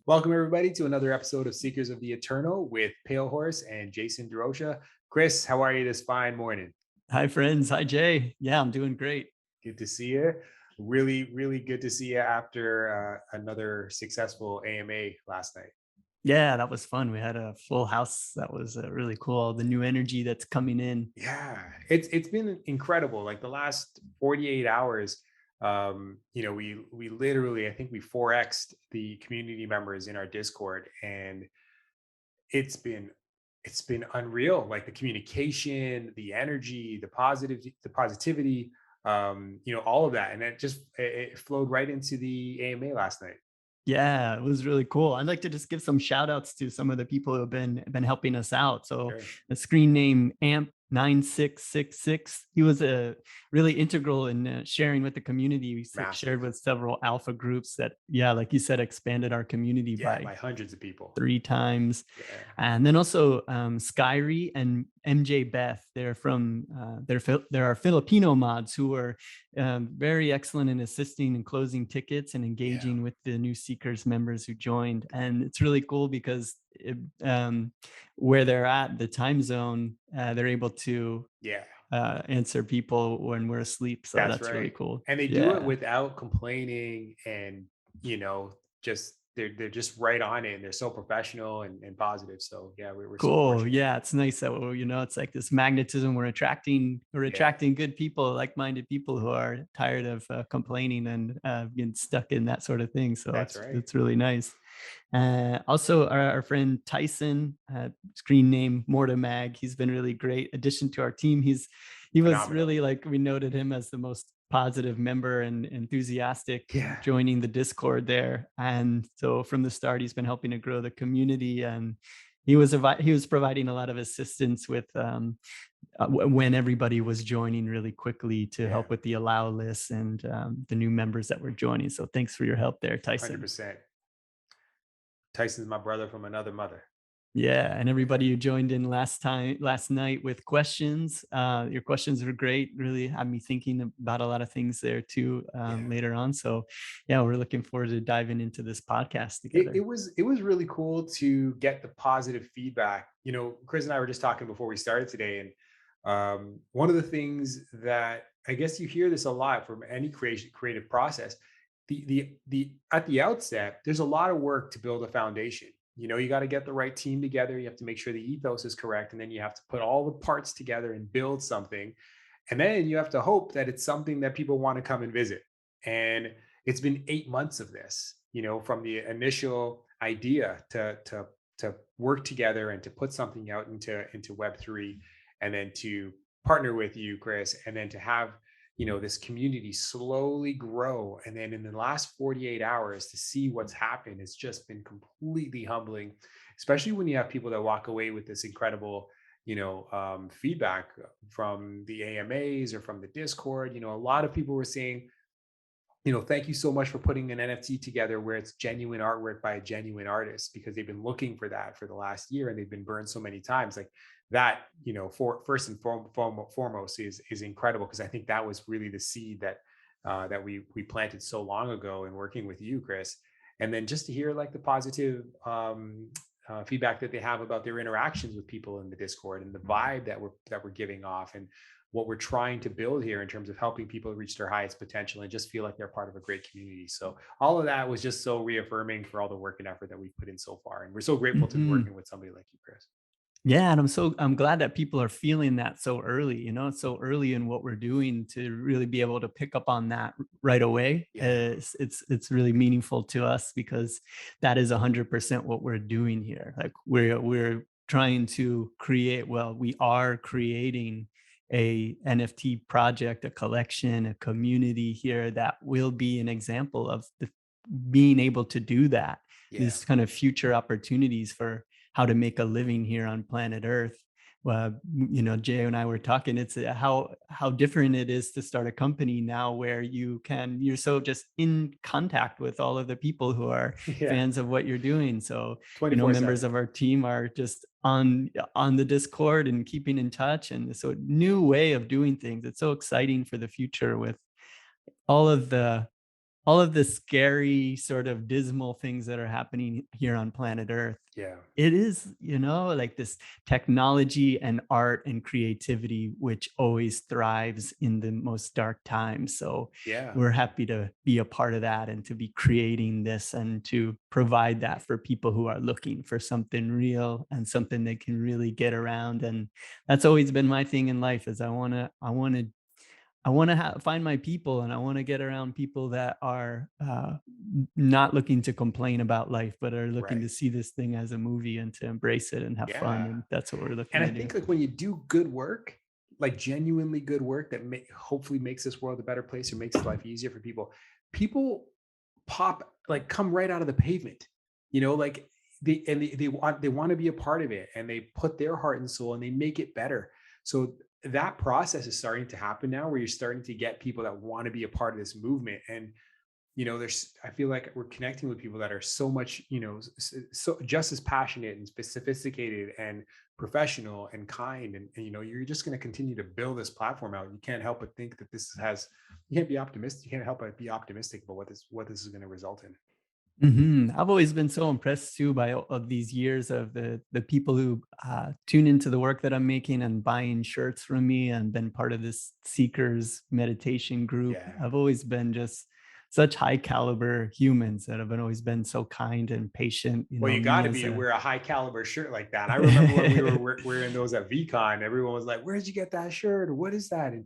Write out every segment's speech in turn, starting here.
Welcome, everybody, to another episode of Seekers of the Eternal with Palehorse and Jason DeRocha. Chris, how are you this fine morning? Hi, friends. Hi, Jay. Yeah, I'm doing great. Good to see you. Really, really good to see you after another successful AMA last night. Yeah, that was fun. We had a full house. That was really cool. The new energy that's coming in. Yeah, it's been incredible. Like the last 48 hours, we literally, I think we 4x'd the community members in our Discord, and it's been it's been unreal, like the communication, the energy, the positivity, all of that, and it flowed right into the AMA last night. Yeah, it was really cool. I'd like to just give some shout outs to some of the people who have been helping us out. So Sure. the screen name AMP9666, he was a really integral in sharing with the community. We shared Massive. with several alpha groups that, yeah, like you said, expanded our community Yeah, by by hundreds of people. 3 times. Yeah. And then also Skyri and MJ Beth. They're from there are Filipino mods who are very excellent in assisting and closing tickets and Yeah. engaging with the new Seekers members who joined. And it's really cool because where they're at, the time zone, they're able to Yeah. answer people when we're asleep. So That's that's really right. cool. And they do it Yeah. without complaining, and just they're just right on it, and they're so professional and positive. So yeah, we're so Cool. fortunate. Yeah, it's nice that it's like this magnetism. We're Yeah, attracting good people, like-minded people who are tired of complaining and getting stuck in that sort of thing. So that's it's right. it's really nice. Also, our friend Tyson, screen name Mortamag, he's been really great addition to our team. He was Phenomenal. really like we noted him as the most positive member and enthusiastic Yeah. joining the Discord there. And so from the start, he's been helping to grow the community and he was providing a lot of assistance with when everybody was joining really quickly to Yeah. help with the allow lists and the new members that were joining. So thanks for your help there, Tyson. 100%. Tyson's my brother from another mother. Yeah, and Yeah. everybody who joined in last night with questions. Your questions were great. Really had me thinking about a lot of things there too Yeah. later on. So, yeah, we're looking forward to diving into this podcast It together. was it was really cool to get the positive feedback. Chris and I were just talking before we started today, and one of the things that I guess you hear this a lot from any creative process, the at the outset, there's a lot of work to build a foundation. You got to get the right team together. You have to make sure the ethos is correct, and then you have to put all the parts together and build something. And then you have to hope that it's something that people want to come and visit. And it's been 8 months of this, from the initial idea to work together and to put something out into Web3, and then to partner with you, Chris, and then to have this community slowly grow. And then in the last 48 hours to see what's happened, it's just been completely humbling, especially when you have people that walk away with this incredible feedback from the AMAs or from the Discord. A lot of people were saying, thank you so much for putting an NFT together where it's genuine artwork by a genuine artist, because they've been looking for that for the last year and they've been burned so many times. Like that, for first and foremost is incredible, because I think that was really the seed that we planted so long ago in working with you, Chris. And then just to hear like the positive feedback that they have about their interactions with people in the Discord, and the vibe that we're giving off, and what we're trying to build here in terms of helping people reach their highest potential and just feel like they're part of a great community. So all of that was just so reaffirming for all the work and effort that we've put in so far. And we're so grateful to be Mhm. working with somebody like you, Chris. Yeah, and I'm glad that people are feeling that so early, it's so early in what we're doing to really be able to pick up on that right away. Yeah. It's really meaningful to us because that is 100% what we're doing here. Like we're trying to create, well, we are creating a NFT project, a collection, a community here that will be an example of being able to do that. Yeah. These kind of future opportunities for how to make a living here on planet Earth. Jay and I were talking. It's how different it is to start a company now, where you're so just in contact with all of the people who are Yeah. fans of what you're doing. So, 24 members 7. of our team are just on the Discord and keeping in touch. And so, new way of doing things. It's so exciting for the future with all of the all of the scary sort of dismal things that are happening here on planet Earth, Yeah. it is, like this technology and art and creativity, which always thrives in the most dark times. So Yeah. we're happy to be a part of that and to be creating this and to provide that for people who are looking for something real and something they can really get around. And that's always been my thing in life is I want to find my people, and I want to get around people that are not looking to complain about life, but are looking Right. to see this thing as a movie and to embrace it and have fun. Yeah. And that's what we're looking And I to do. think like when you do good work, like genuinely good work that hopefully makes this world a better place or makes life easier for people, people come right out of the pavement, like they want to be a part of it, and they put their heart and soul and they make it better. So that process is starting to happen now, where you're starting to get people that want to be a part of this movement. And there's I feel like we're connecting with people that are so much, so just as passionate and sophisticated and professional and kind. And you're just going to continue to build this platform out. You can't help but think that you can't be optimistic. You can't help but be optimistic about what this is going to result in. I've always been so impressed too by all of these years of the people who tune into the work that I'm making and buying shirts from me and been part of this seekers meditation group. Yeah. I've always been just such high caliber humans that have always been so kind and patient. Well, you got Me to as be to a wear a high caliber shirt like that. I remember when we were wearing those at VCon, everyone was like, "Where'd you get that shirt? Or what is that?" And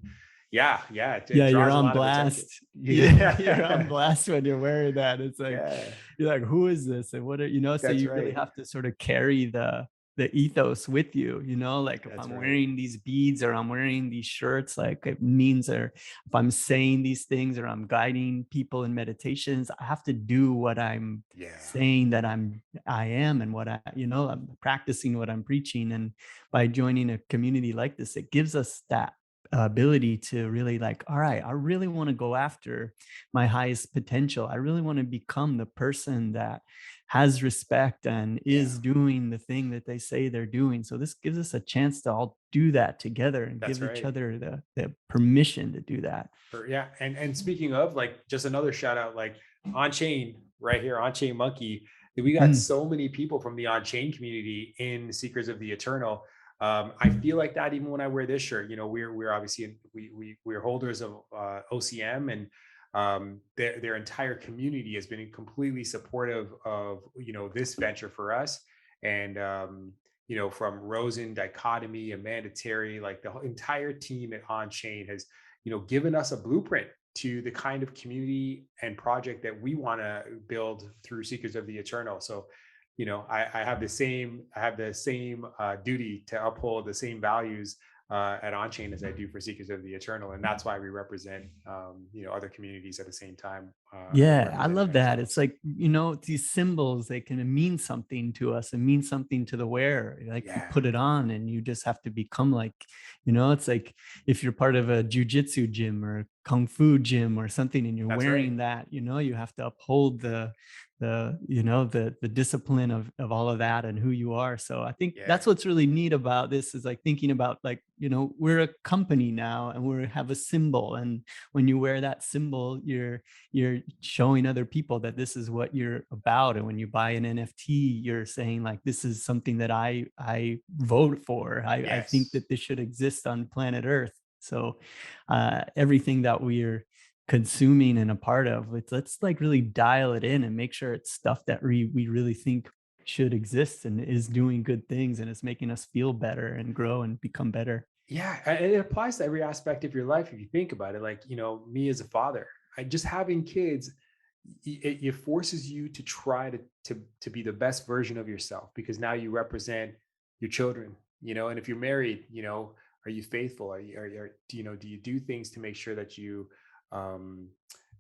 yeah, yeah, it Yeah, you're draws a on lot of attention. blast. Yeah, you're on Yeah, blast when you're wearing that. It's like yeah, you're like, who is this? And so that's you really right. have to sort of carry the ethos with you, like if That's I'm right. wearing these beads or I'm wearing these shirts, like it means, or if I'm saying these things or I'm guiding people in meditations, I have to do what I'm Yeah, saying that I am, and I'm practicing what I'm preaching. And by joining a community like this, it gives us that ability to really like, all right, I really want to go after my highest potential. I really want to become the person that has respect and yeah, is doing the thing that they say they're doing. So this gives us a chance to all do that together and that's give each right. other the permission to do that. Yeah, and speaking of, like, just another shout out, like on chain right here, on chain monkey. We got Mm. so many people from the on chain community in Seekers of the Eternal. I feel like that even when I wear this shirt. We're obviously we're holders of OCM, and their entire community has been completely supportive of this venture for us. And from Rosen, Dichotomy, Amanda Terry, like the whole entire team at On Chain has given us a blueprint to the kind of community and project that we want to build through Seekers of the Eternal. So, I have the same duty to uphold the same values at Onchain as I do for Seekers of the Eternal, and that's why we represent other communities at the same time, Yeah, I representing love that. ourselves. It's like, these symbols, they can mean something to us and mean something to the wearer. Like you Yeah, put it on and you just have to become like, it's like if you're part of a jujitsu gym or a kung fu gym or something and you're that's right. wearing that, you have to uphold the discipline of all of that and who you are. So I think Yeah, that's what's really neat about this is like thinking about like, we're a company now and we have a symbol. And when you wear that symbol, you're showing other people that this is what you're about. And when you buy an NFT, you're saying like, this is something that I vote for. I think yes. that this should exist on planet Earth. So everything that we're consuming and a part of, let's like really dial it in and make sure it's stuff that we really think should exist and is doing good things and is making us feel better and grow and become better. Yeah, and it applies to every aspect of your life if you think about it. Like, me as a father, just having kids, it forces you to try to be the best version of yourself, because now you represent your children. And if you're married, are you faithful? Do you do things to make sure um,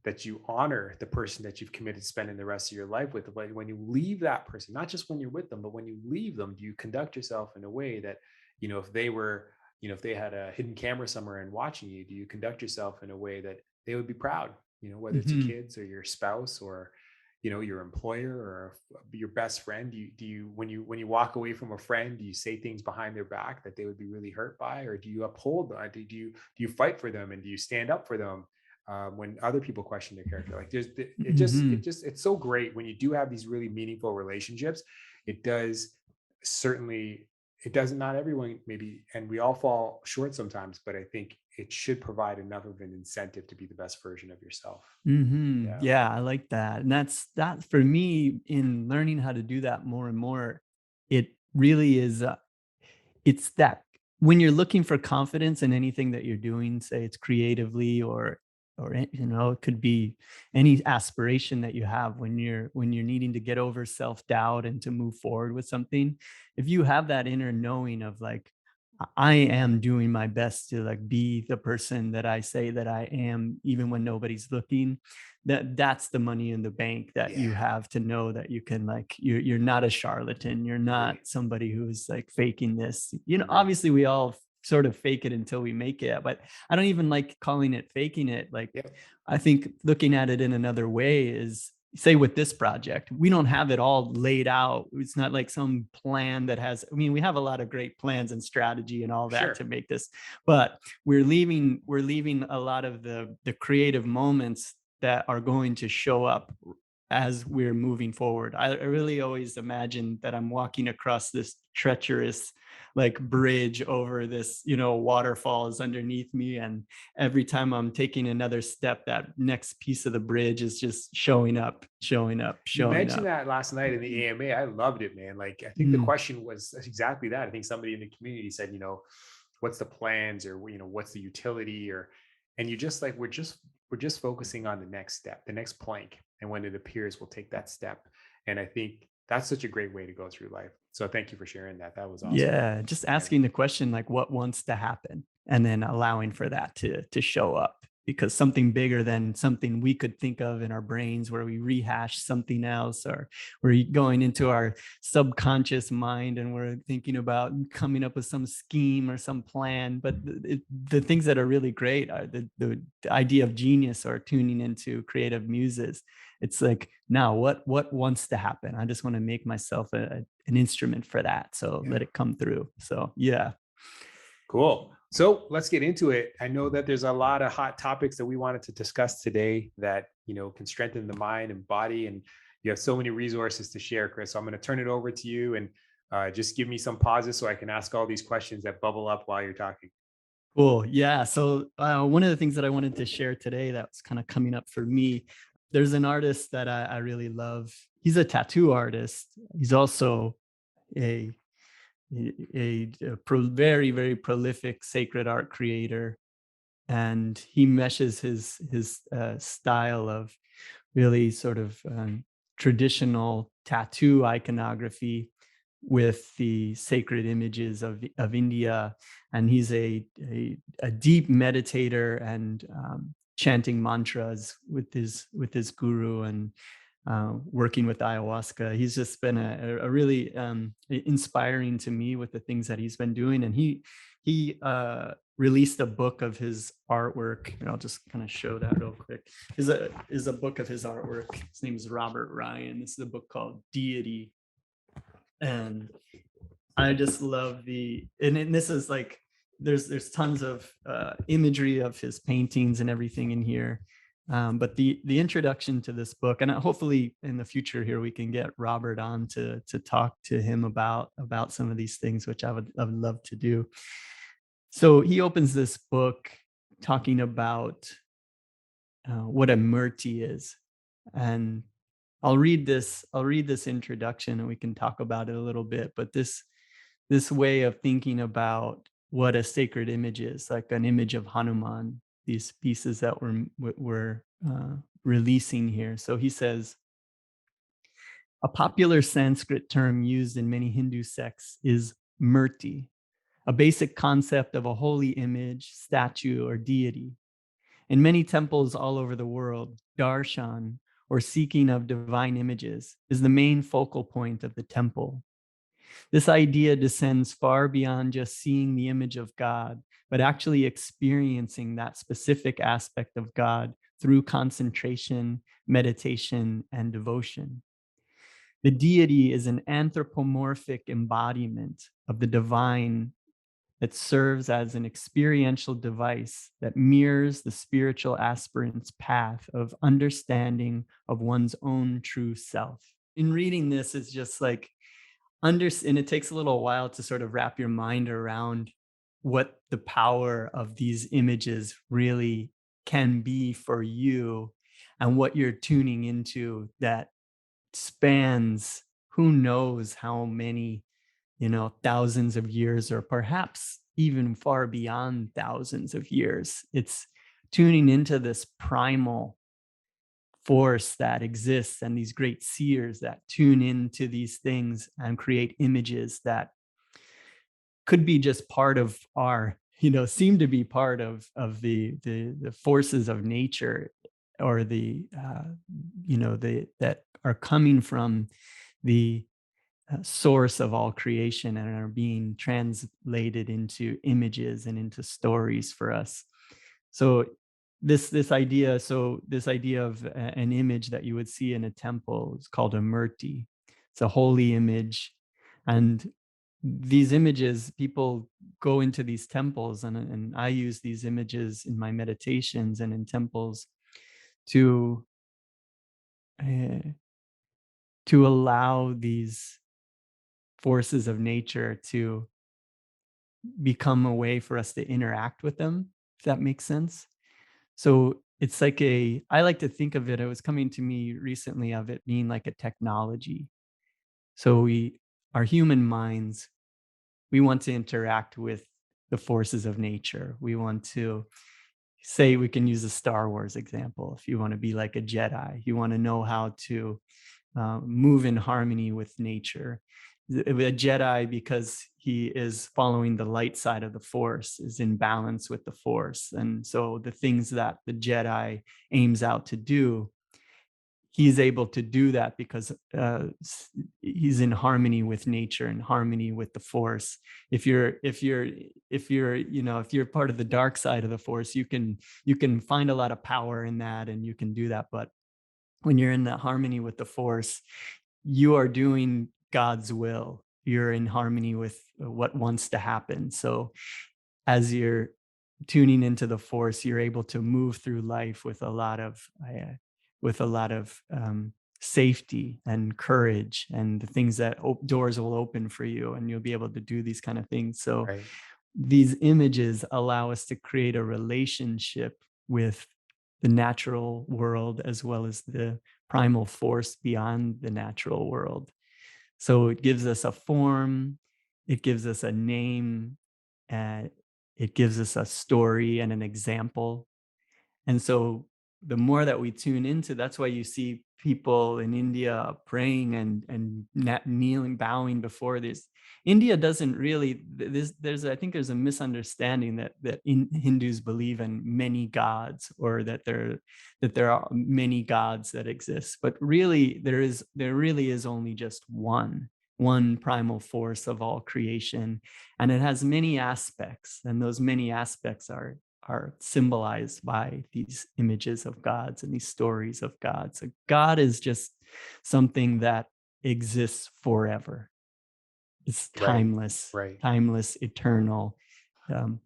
that you honor the person that you've committed to spending the rest of your life with? But when you leave that person, not just when you're with them, but when you leave them, do you conduct yourself in a way that, if they were if they had a hidden camera somewhere and watching you, do you conduct yourself in a way that they would be proud? Whether it's your Mhm. kids or your spouse or your employer or your best friend. Do you when you walk away from a friend, do you say things behind their back that they would be really hurt by, or do you uphold them? Do you fight for them, and do you stand up for them? when other people question their character. Like Hmm. it's so great when you do have these really meaningful relationships. It does certainly, it doesn't, not everyone maybe, and we all fall short sometimes, but I think it should provide enough of an incentive to be the best version of yourself. Yeah. Yeah, I like that. And that's that for me in learning how to do that more and more. It really is it's that when you're looking for confidence in anything that you're doing, say it's creatively or it could be any aspiration that you have when you're needing to get over self-doubt and to move forward with something. If you have that inner knowing of like, I am doing my best to like be the person that I say that I am, even when nobody's looking. That's the money in the bank that you Yeah. have to know that you can like you're not a charlatan. You're not Agree. somebody who's like faking this. Agree. Obviously we all sort of fake it until we make it, but I don't even like calling it faking it. Like Yep. I think looking at it in another way is say with this project, we don't have it all laid out. It's not like some plan that has, I mean, we have a lot of great plans and strategy and all that to Sure. make this, but we're leaving a lot of the creative moments that are going to show up as we're moving forward. I really always imagine that I'm walking across this treacherous like bridge over this, waterfalls underneath me. And every time I'm taking another step, that next piece of the bridge is just showing up, showing up, You showing mentioned up. that last night in the AMA. I loved it, man. Like, I think the Mm, question was exactly that. I think somebody in the community said, what's the plans, or, what's the utility, or, and you just like, we're just focusing on the next step, the next plank. And when it appears, we'll take that step. And I think that's such a great way to go through life. So thank you for sharing that. That was awesome. yeah, just Yeah. asking the question like what wants to happen and then allowing for that to show up because something bigger than something we could think of in our brains where we rehash something else or we're going into our subconscious mind and we're thinking about coming up with some scheme or some plan. But the things that are really great are the idea of genius or tuning into creative muses. It's like, now what wants to happen? I just want to make myself an instrument for that, so Yeah. let it come through. So yeah. Cool. So let's get into it. I know that there's a lot of hot topics that we wanted to discuss today that, can strengthen the mind and body. And you have so many resources to share, Chris. So I'm going to turn it over to you, and just give me some pauses so I can ask all these questions that bubble up while you're talking. Cool. Yeah. So one of the things that I wanted to share today that was kind of coming up for me, there's an artist that I really love. He's a tattoo artist. He's also a very very prolific sacred art creator, and he meshes his style of really sort of traditional tattoo iconography with the sacred images of India. And he's a deep meditator and chanting mantras with his guru and working with ayahuasca. He's just been a really inspiring to me with the things that he's been doing. And he released a book of his artwork. And I'll just kind of show that real quick. Is a book of his artwork. His name is Robert Ryan. This is a book called Deity. And I just love and this is like there's tons of imagery of his paintings and everything in here. But the introduction to this book, and hopefully in the future here we can get Robert on to talk to him about some of these things, which I would love to do. So he opens this book talking about what a Murti is, and I'll read this introduction and we can talk about it a little bit. But this way of thinking about what a sacred image is, like an image of Hanuman, these pieces that we're releasing here. So he says, a popular Sanskrit term used in many Hindu sects is Murti, a basic concept of a holy image, statue, or deity. In many temples all over the world, darshan, or seeking of divine images, is the main focal point of the temple. This idea descends far beyond just seeing the image of God, but actually experiencing that specific aspect of God through concentration, meditation, and devotion. The deity is an anthropomorphic embodiment of the divine that serves as an experiential device that mirrors the spiritual aspirant's path of understanding of one's own true self. In reading this, it's just like and it takes a little while to sort of wrap your mind around what the power of these images really can be for you and what you're tuning into that spans who knows how many, thousands of years, or perhaps even far beyond thousands of years. It's tuning into this primal force that exists and these great seers that tune into these things and create images that could be just part of our, seem to be part of the forces of nature, or the that are coming from the source of all creation and are being translated into images and into stories for us. So this idea of an image that you would see in a temple is called a Murti. It's a holy image, and these images, people go into these temples, and I use these images in my meditations and in temples to uh, to allow these forces of nature to become a way for us to interact with them, if that makes sense. So it's like I like to think of it, it was coming to me recently, of it being like a technology. So our human minds, we want to interact with the forces of nature. We want to say, we can use a Star Wars example. If you want to be like a Jedi, you want to know how to move in harmony with nature. A Jedi, because he is following the light side of the Force, is in balance with the Force. And so the things that the Jedi aims out to do, he's able to do that because he's in harmony with nature and harmony with the Force. If you're part of the dark side of the Force, you can find a lot of power in that, and you can do that. But when you're in that harmony with the Force, you are doing God's will. You're in harmony with what wants to happen. So as you're tuning into the Force, you're able to move through life with a lot of safety and courage, and the things that doors will open for you, and you'll be able to do these kind of things. So Right. these images allow us to create a relationship with the natural world, as well as the primal force beyond the natural world. So it gives us a form, it gives us a name, and it gives us a story and an example. And so the more that we tune into, that's why you see people in India praying and kneeling, bowing before this. India doesn't really, I think there's a misunderstanding that Hindus believe in many gods, or that there are many gods that exist. But really there really is only just one primal force of all creation, and it has many aspects, and those many aspects are symbolized by these images of gods and these stories of God. So God is just something that exists forever. It's Right. timeless, Right. eternal. Um,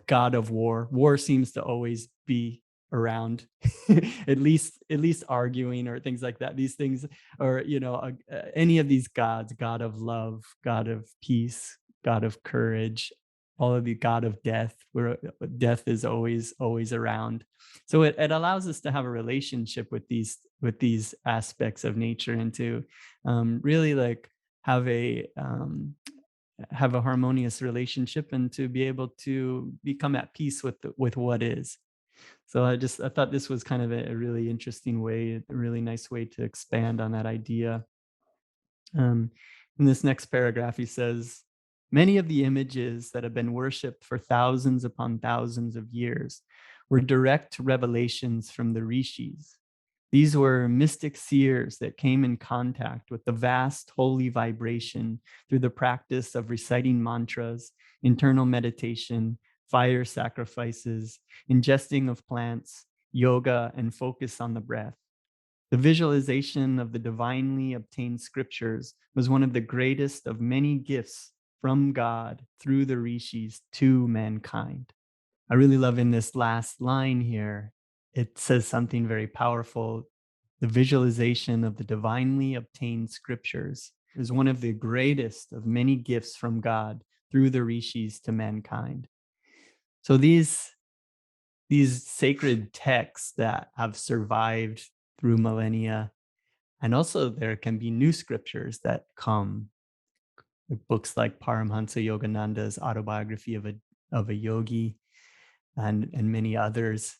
God of war. War seems to always be around, at least arguing or things like that. These things, or any of these gods, God of love, God of peace, God of courage, all of the God of death, where death is always around. So it allows us to have a relationship with these aspects of nature, and to really like have a harmonious relationship, and to be able to become at peace with what is. So I thought this was kind of a really interesting way, a really nice way to expand on that idea. um, in this next paragraph, he says, many of the images that have been worshipped for thousands upon thousands of years were direct revelations from the rishis. These were mystic seers that came in contact with the vast holy vibration through the practice of reciting mantras, internal meditation, fire sacrifices, ingesting of plants, yoga, and focus on the breath. The visualization of the divinely obtained scriptures was one of the greatest of many gifts from God through the rishis to mankind. I really love in this last line here, it says something very powerful. The visualization of the divinely obtained scriptures is one of the greatest of many gifts from God through the rishis to mankind. So these sacred texts that have survived through millennia, and also there can be new scriptures that come, books like Paramhansa Yogananda's autobiography of a yogi, and many others.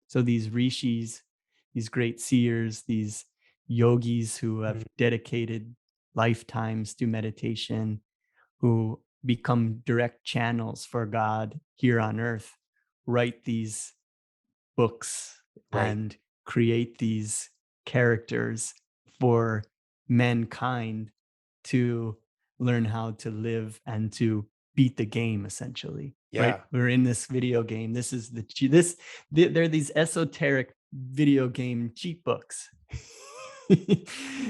So these rishis, these great seers, these yogis who Mhm. have dedicated lifetimes to meditation, who become direct channels for God here on earth, write these books Right. and create these characters for mankind to learn how to live and to beat the game, essentially, right? Yeah. We're in this video game. This is there are these esoteric video game cheat books.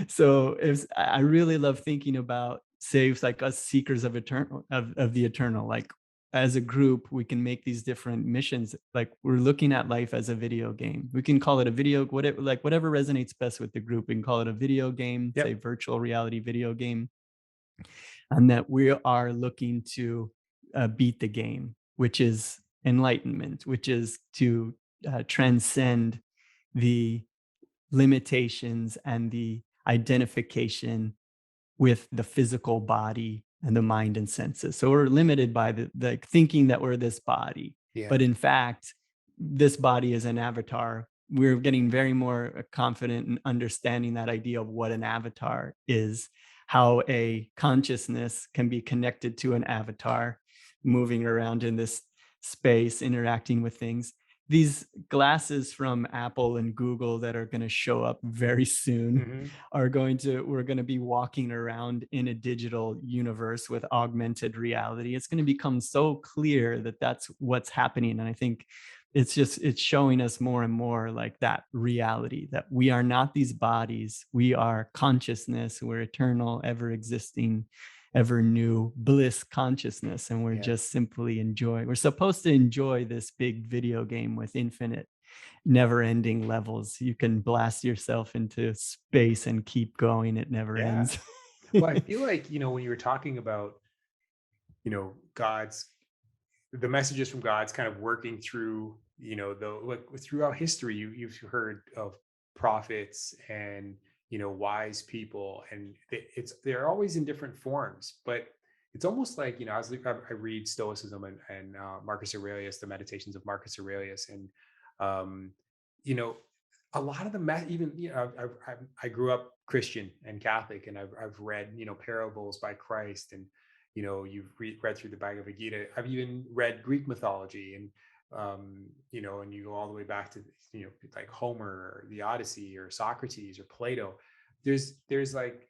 So if I really love thinking about, say, it's like us seekers of eternal of the eternal, like as a group, we can make these different missions. Like we're looking at life as a video game. We can call it a video, whatever, like whatever resonates best with the group. We can call it a video game, say Yep. virtual reality video game, and that we are looking to beat the game, which is enlightenment, which is to transcend the limitations and the identification with the physical body and the mind and senses. So we're limited by the thinking that we're this body, Yeah. but in fact, this body is an avatar. We're getting very more confident in understanding that idea of what an avatar is, how a consciousness can be connected to an avatar, moving around in this space, interacting with things. These glasses from Apple and Google that are going to show up very soon Hmm. we're going to be walking around in a digital universe with augmented reality. It's going to become so clear that that's what's happening. And I think it's showing us more and more like that reality, that we are not these bodies. We are consciousness. We're eternal, ever existing, ever new bliss consciousness. And we're Yeah. just simply we're supposed to enjoy this big video game with infinite never ending levels. You can blast yourself into space and keep going. It never Yeah. ends. Well, I feel like, when you were talking about, God's the messages from God's kind of working through, the like throughout history, you've heard of prophets and wise people, and they're always in different forms, but it's almost like I read Stoicism and Marcus Aurelius, the Meditations of Marcus Aurelius, and um, you know a lot of the even I grew up Christian and Catholic, and I've read parables by Christ, and you've read through the Bhagavad Gita. I've even read Greek mythology, and and you go all the way back to like Homer or the Odyssey or Socrates or Plato. There's like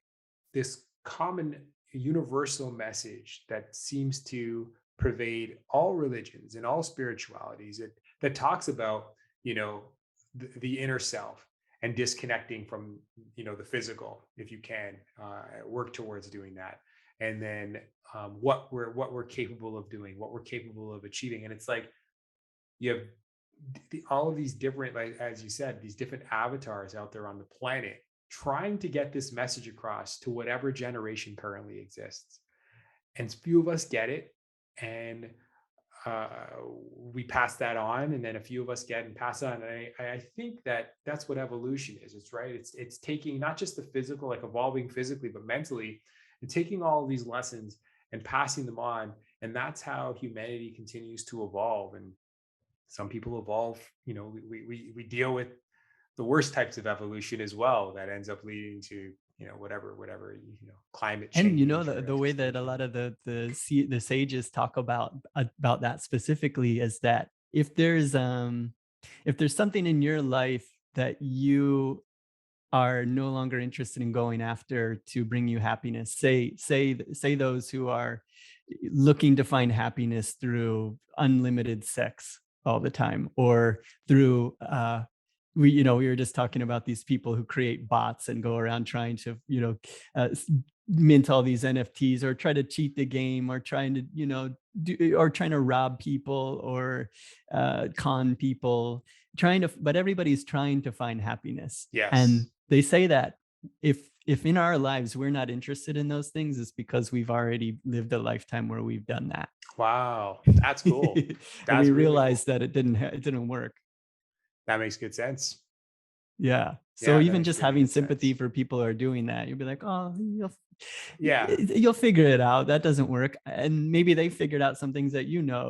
this common universal message that seems to pervade all religions and all spiritualities, that talks about the inner self and disconnecting from the physical, if you can work towards doing that, and then what we're capable of doing, what we're capable of achieving. And it's like you have all of these different, like as you said, these different avatars out there on the planet trying to get this message across to whatever generation currently exists, and few of us get it, and we pass that on, and then a few of us get and pass on. And I think that that's what evolution is. It's right. It's taking not just the physical, like evolving physically, but mentally, and taking all these lessons and passing them on. And that's how humanity continues to evolve. And some people evolve. We deal with the worst types of evolution as well. That ends up leading to whatever climate And change or the way that a lot extinction. of the sages talk about that specifically is that if there's something in your life that you are no longer interested in going after to bring you happiness, say those who are looking to find happiness through unlimited sex all the time, or through we were just talking about these people who create bots and go around trying to mint all these NFTs or try to cheat the game or trying to, or trying to rob people or con people, but everybody's trying to find happiness. And Yes. they say that if in our lives we're not interested in those things, it's because we've already lived a lifetime where we've done that. Wow. That's cool. And we That's really cool. realized that it didn't work. That makes good sense. Yeah. So Yeah, that even makes just really having good sympathy sense. for people who are doing that, you'll be like, oh, Yeah, you'll figure it out. That doesn't work. And maybe they figured out some things that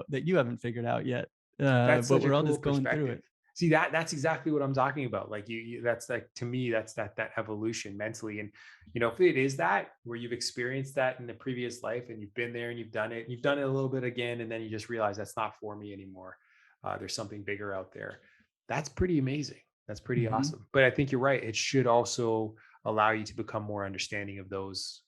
that you haven't figured out yet. that's But such a we're all cool just going through perspective. it. See, that's exactly what I'm talking about. Like you that's like, to me, that's that evolution mentally. And if it is that where you've experienced that in the previous life and you've been there and you've done it a little bit again, and then you just realize that's not for me anymore. There's something bigger out there. That's pretty amazing. That's pretty Mhm. awesome. But I think you're right. It should also allow you to become more understanding of those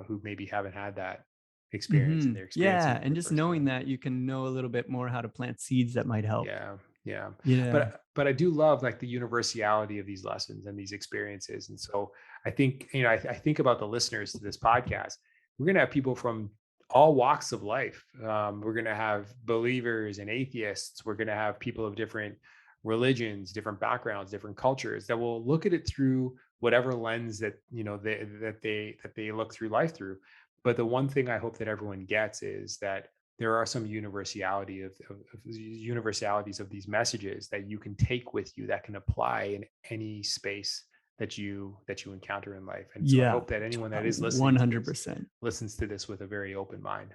who maybe haven't had that experience and Mhm. they're experiencing Yeah, it for and the just first knowing time. that you can know a little bit more how to plant seeds that might help. Yeah, yeah. Yeah. But I do love like the universality of these lessons and these experiences. And so I think, I think about the listeners to this podcast. We're gonna have people from all walks of life. We're gonna have believers and atheists. We're gonna have people of different religions, different backgrounds, different cultures that will look at it through whatever lens that they look through life through. But the one thing I hope that everyone gets is that there are some of universalities of these messages that you can take with you that can apply in any space that you encounter in life. And so I Yeah. hope that anyone that is listening to this 100%. listens to this with a very open mind.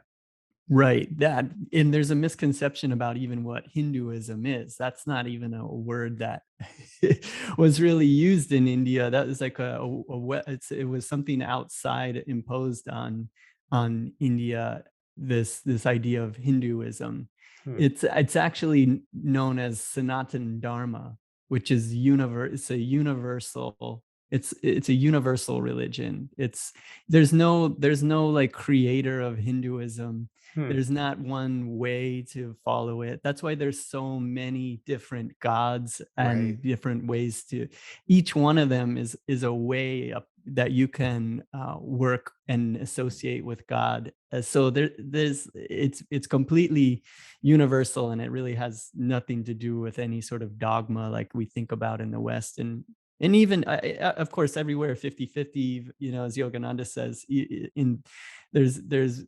Right. That and there's a misconception about even what Hinduism is. That's not even a word that was really used in India. That was like it was something outside imposed on India. This idea of Hinduism. Hmm. It's actually known as Sanatan Dharma, which is It's a universal. It's a universal religion. There's no like creator of Hinduism. Hmm. There's not one way to follow it. That's why there's so many different gods Right. and different ways to. Each one of them is a way that you can work and associate with God. So it's completely universal, and it really has nothing to do with any sort of dogma like we think about in the West. And even of course everywhere 50-50, as Yogananda says, in there's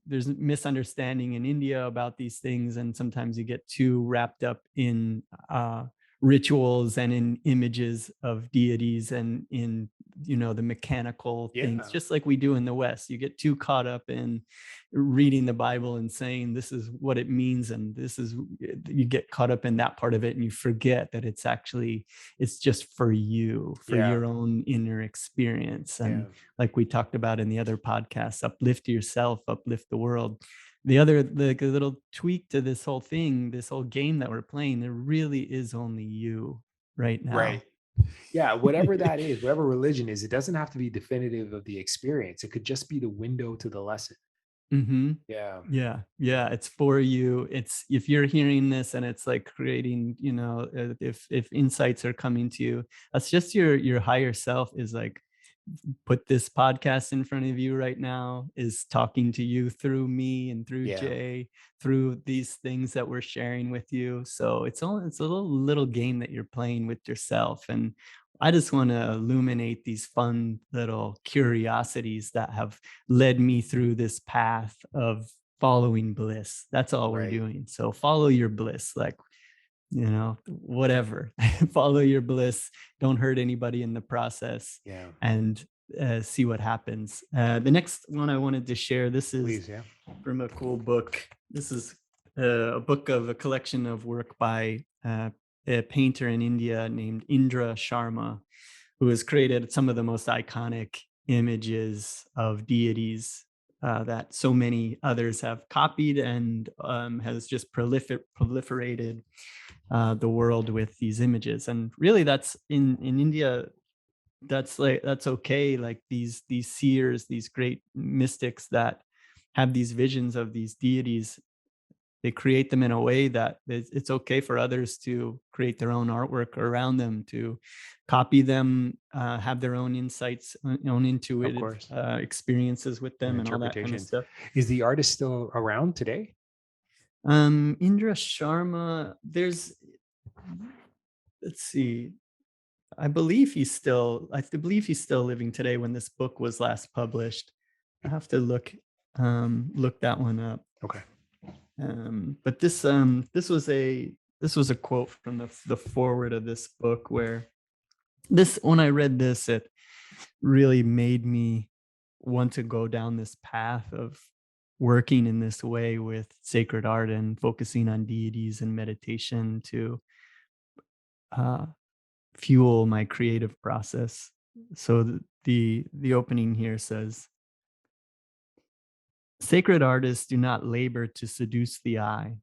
misunderstanding in India about these things, and sometimes you get too wrapped up in rituals and in images of deities and in the mechanical things, Yeah. just like we do in the West. You get too caught up in reading the Bible and saying this is what it means, and you get caught up in that part of it, and you forget that it's just for you, for Yeah. your own inner experience. Yeah. And like we talked about in the other podcasts, uplift yourself, uplift the world. The little tweak to this whole thing, this whole game that we're playing, there really is only you right Right. now. Yeah. Whatever that is, whatever religion is, it doesn't have to be definitive of the experience. It could just be the window to the lesson. Hmm. Yeah. Yeah, yeah, it's for you. It's if you're hearing this and it's like creating, if insights are coming to you, that's just your higher self is like put this podcast in front of you right now, is talking to you through me and through Yeah. Jay, through these things that we're sharing with you. So it's a little game that you're playing with yourself. And I just want to illuminate these fun little curiosities that have led me through this path of following bliss. That's all we're Right. doing. So follow your bliss, like, whatever. Follow your bliss. Don't hurt anybody in the process, Yeah. and see what happens. The next one I wanted to share, this is Please. Yeah. from a cool book. This is a book of a collection of work by a painter in India named Indra Sharma, who has created some of the most iconic images of deities that so many others have copied, and has just proliferated the world with these images. And really, that's in India. That's okay. Like these seers, these great mystics that have these visions of these deities, they create them in a way that it's okay for others to create their own artwork around them, to copy them, have their own insights, own Of intuitive course. experiences with And them, and all that kind of interpretations. stuff. Is the artist still around today? Indra Sharma, there's, let's see, I believe he's still living today when this book was last published. I have to look that one up. Okay. But this was a quote from the forward of this book, where this when I read this, it really made me want to go down this path of working in this way with sacred art and focusing on deities and meditation to uh, fuel my creative process. So the opening here says, sacred artists do not labor to seduce the eye.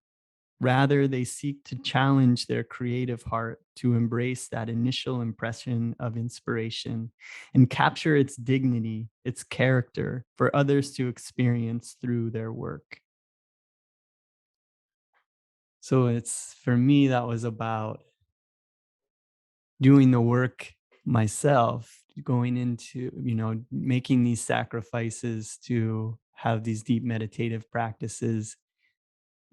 Rather, they seek to challenge their creative heart to embrace that initial impression of inspiration and capture its dignity, its character for others to experience through their work. So it's, for me, that was about doing the work myself, going into, making these sacrifices to have these deep meditative practices.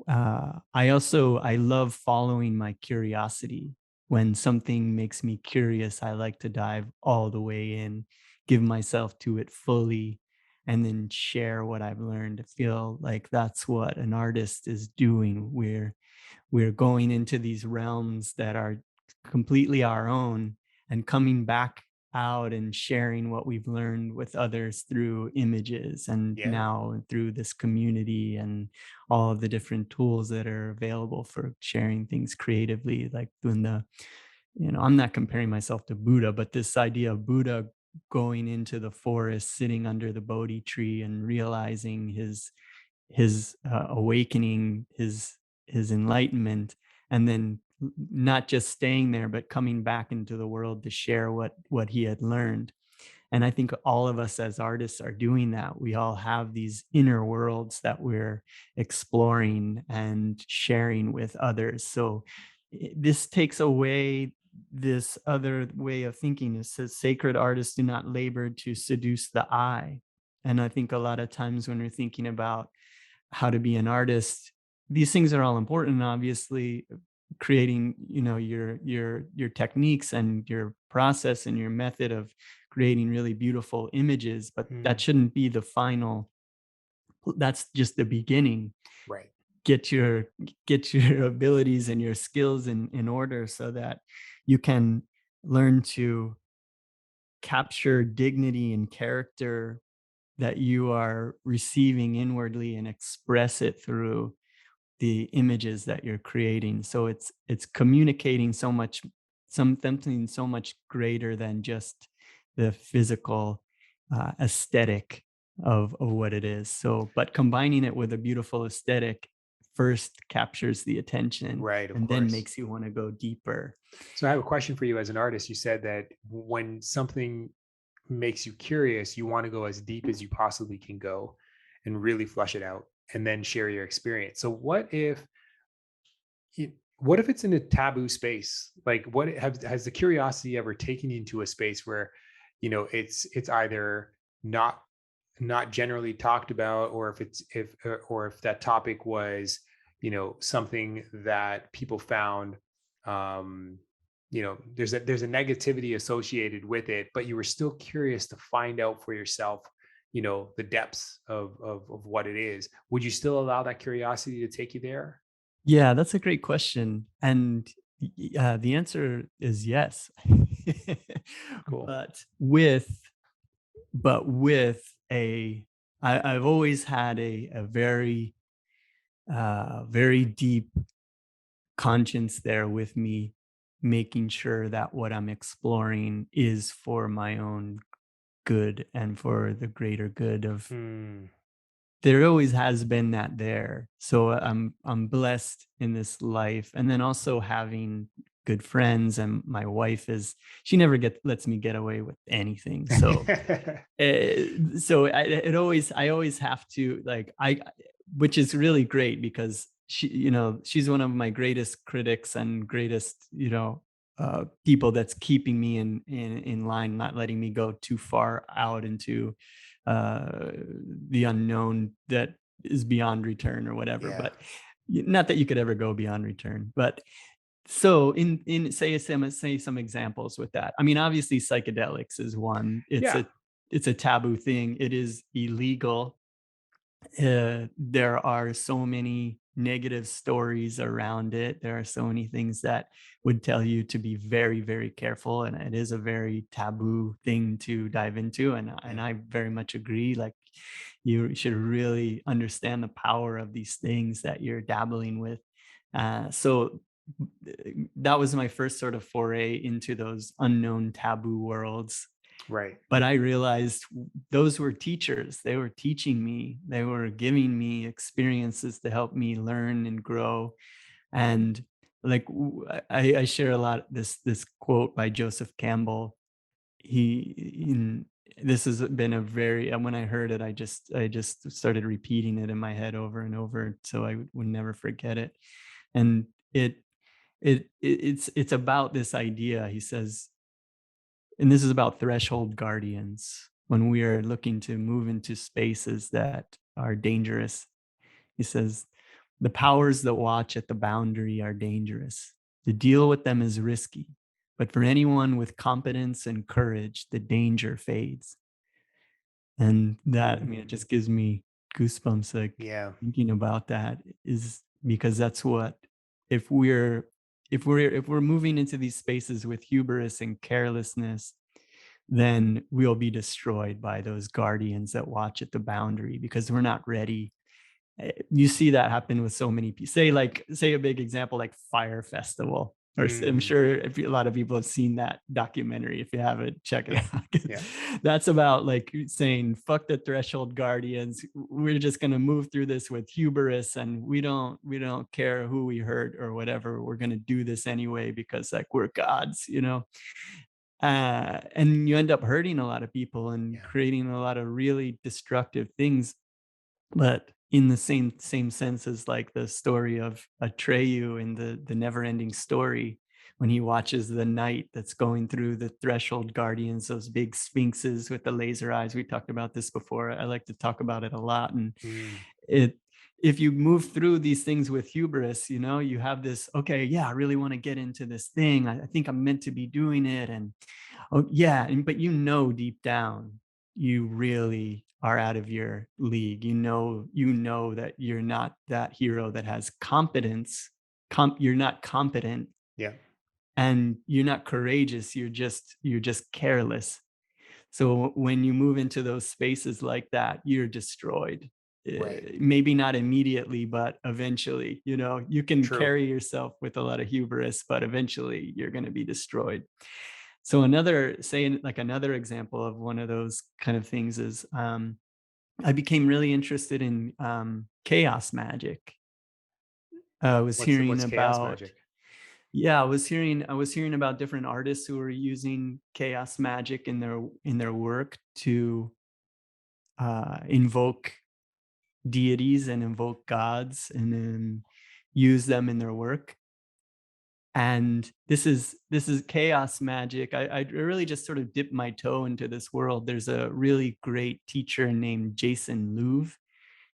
I love following my curiosity. When something makes me curious, I like to dive all the way in, give myself to it fully, and then share what I've learned. I feel like that's what an artist is doing. We're going into these realms that are completely our own, and coming back out and sharing what we've learned with others through images, and Yeah. now through this community and all of the different tools that are available for sharing things creatively. Like when I'm not comparing myself to Buddha, but this idea of Buddha going into the forest, sitting under the Bodhi tree and realizing his awakening, his enlightenment, and then not just staying there, but coming back into the world to share what he had learned. And I think all of us as artists are doing that. We all have these inner worlds that we're exploring and sharing with others. So this takes away this other way of thinking. It says sacred artists do not labor to seduce the eye. And I think a lot of times when we're thinking about how to be an artist, these things are all important, obviously. Creating, your techniques and your process and your method of creating really beautiful images, but that Mm, shouldn't be the final. That's just the beginning. right. get your get your abilities and your skills in order, so that you can learn to capture dignity and character that you are receiving inwardly, and express it through the images that you're creating. So it's communicating something so much greater than just the physical aesthetic of what it is. So, but combining it with a beautiful aesthetic first captures the attention, Right. Of and then course. makes you want to go deeper. So I have a question for you as an artist. You said that when something makes you curious, you want to go as deep as you possibly can go and really flush it out and then share your experience. So what if it's in a taboo space? Like has the curiosity ever taken you into a space where, it's either not not generally talked about, or if it's if or if that topic was, something that people found, um there's a negativity associated with it, but you were still curious to find out for yourself, the depths of what it is. Would you still allow that curiosity to take you there? Yeah, that's a great question. And the answer is yes. Cool. but with but with I've always had a very deep conscience there with me, making sure that what I'm exploring is for my own good and for the greater good of. Hmm. There always has been that there. So I'm blessed in this life, and then also having good friends, and my wife is, she never lets me get away with anything. So I always have to, like, which is really great, because she's one of my greatest critics and greatest, people that's keeping me in line, not letting me go too far out into uh, the unknown that is beyond return or whatever. Yeah. But not that you could ever go beyond return. But so in say some examples with that. I mean, obviously psychedelics is one. Yeah. It's a taboo thing. It is illegal. There are so many negative stories around it. There are so many things that would tell you to be very, very careful, and it is a very taboo thing to dive into. And Yeah. I very much agree. Like, you should really understand the power of these things that you're dabbling with. So that was my first sort of foray into those unknown taboo worlds, Right. but I realized those were teachers. They were teaching me. They were giving me experiences to help me learn and grow. And like, I share a lot this quote by Joseph Campbell. In This has been a very, when I heard it, I just started repeating it in my head over and over so I would never forget it. And it's about this idea. He says, and this is about threshold guardians. When we are looking to move into spaces that are dangerous, he says, the powers that watch at the boundary are dangerous. To deal with them is risky, but for anyone with competence and courage, the danger fades. And that, I mean, it Mm, just gives me goosebumps, like yeah. thinking about that, is because that's what, if we're if we're moving into these spaces with hubris and carelessness, then we'll be destroyed by those guardians that watch at the boundary because we're not ready. You see that happen with so many people. Say a big example like Fire Festival. I'm Mm, sure if a lot of people have seen that documentary. If you haven't, check it yeah. out. Yeah. That's about like saying, "Fuck the threshold guardians. We're just gonna move through this with hubris, and we don't care who we hurt or whatever. We're gonna do this anyway because like we're gods." And you end up hurting a lot of people and Yeah. creating a lot of really destructive things. But in the same sense as like the story of Atreyu in the never ending story, when he watches the night that's going through the threshold guardians, those big sphinxes with the laser eyes. We talked about this before. I like to talk about it a lot. And Mm, it if you move through these things with hubris, you have this, okay, yeah, I really want to get into this thing. I think I'm meant to be doing it. And oh yeah, but deep down, you really are out of your league. You know that you're not that hero that has competence. You're not competent, yeah. and you're not courageous. You're just careless. So when you move into those spaces like that, you're destroyed. Right. Maybe not immediately, but eventually. You can True. carry yourself with a lot of hubris, but eventually you're going to be destroyed. So another example of one of those kind of things is, I became really interested in chaos magic. I was hearing What's chaos about magic? Yeah, I was hearing about different artists who were using chaos magic in their work to invoke deities and invoke gods, and then use them in their work. And this is chaos magic. I really just sort of dipped my toe into this world. There's a really great teacher named Jason Louv.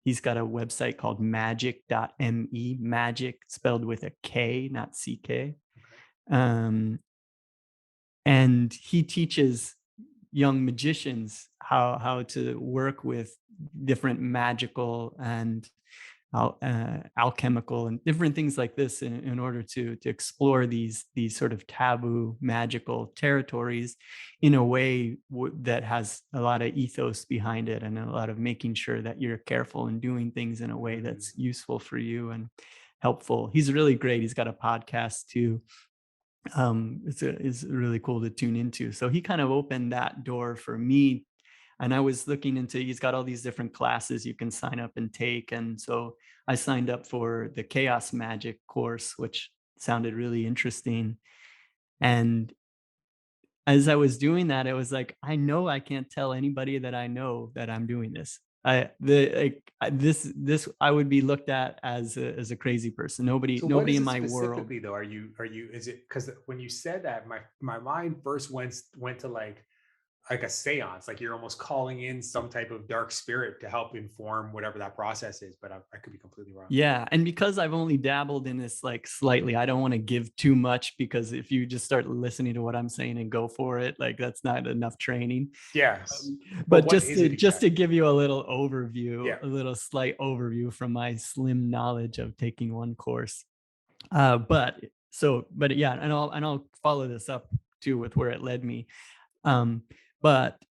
He's got a website called magic.me, magic spelled with a K, not CK. Okay. Um, and he teaches young magicians how to work with different magical and alchemical and different things like this in order to explore these sort of taboo magical territories in a way that has a lot of ethos behind it, and a lot of making sure that you're careful and doing things in a way Mm, that's useful for you and helpful. He's really great. He's got a podcast too. It's really cool to tune into. So he kind of opened that door for me, and I was looking into, he's got all these different classes you can sign up and take. And so I signed up for the chaos magic course, which sounded really interesting. And as I was doing that, it was like, I know I can't tell anybody that I know that I'm doing this. This I would be looked at as a crazy person. Nobody So what nobody is in it my world. specifically though? Are you is it because when you said that, my mind first went to like a seance, like you're almost calling in some type of dark spirit to help inform whatever that process is, but I could be completely wrong. Yeah, and because I've only dabbled in this like slightly, I don't want to give too much because if you just start listening to what I'm saying and go for it, like that's not enough training. Yes. But But what is it just to exactly? give you a little overview, Yeah. a little slight overview from my slim knowledge of taking one course. But yeah, and I'll follow this up too with where it led me. Um, but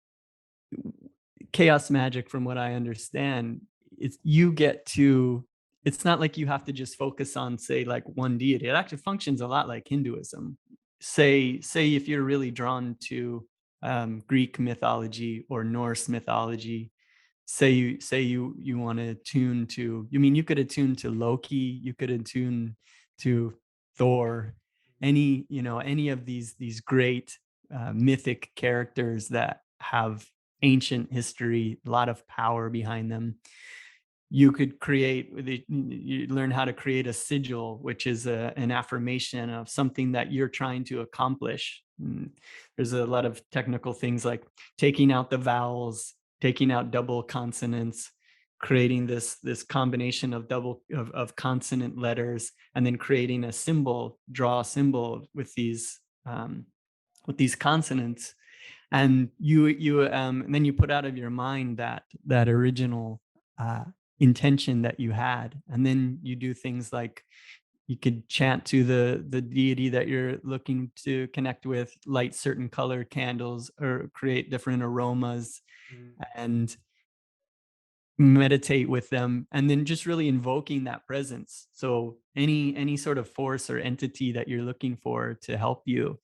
chaos magic, from what I understand, it's you get to it's not like you have to just focus on, say, like one deity. It actually functions a lot like Hinduism. Say if you're really drawn to Greek mythology or Norse mythology, say you want to attune to, you mean you could attune to Loki, you could attune to Thor, any of these great mythic characters that have ancient history, a lot of power behind them. You could you learn how to create a sigil, which is an affirmation of something that you're trying to accomplish. There's a lot of technical things like taking out the vowels, taking out double consonants, creating this combination of of consonant letters, and then creating a symbol, draw a symbol with these consonants. And and then you put out of your mind that original uh, intention that you had, and then you do things like you could chant to the deity that you're looking to connect with, light certain color candles or create different aromas, Mm, and meditate with them, and then just really invoking that presence. So any sort of force or entity that you're looking for to help you,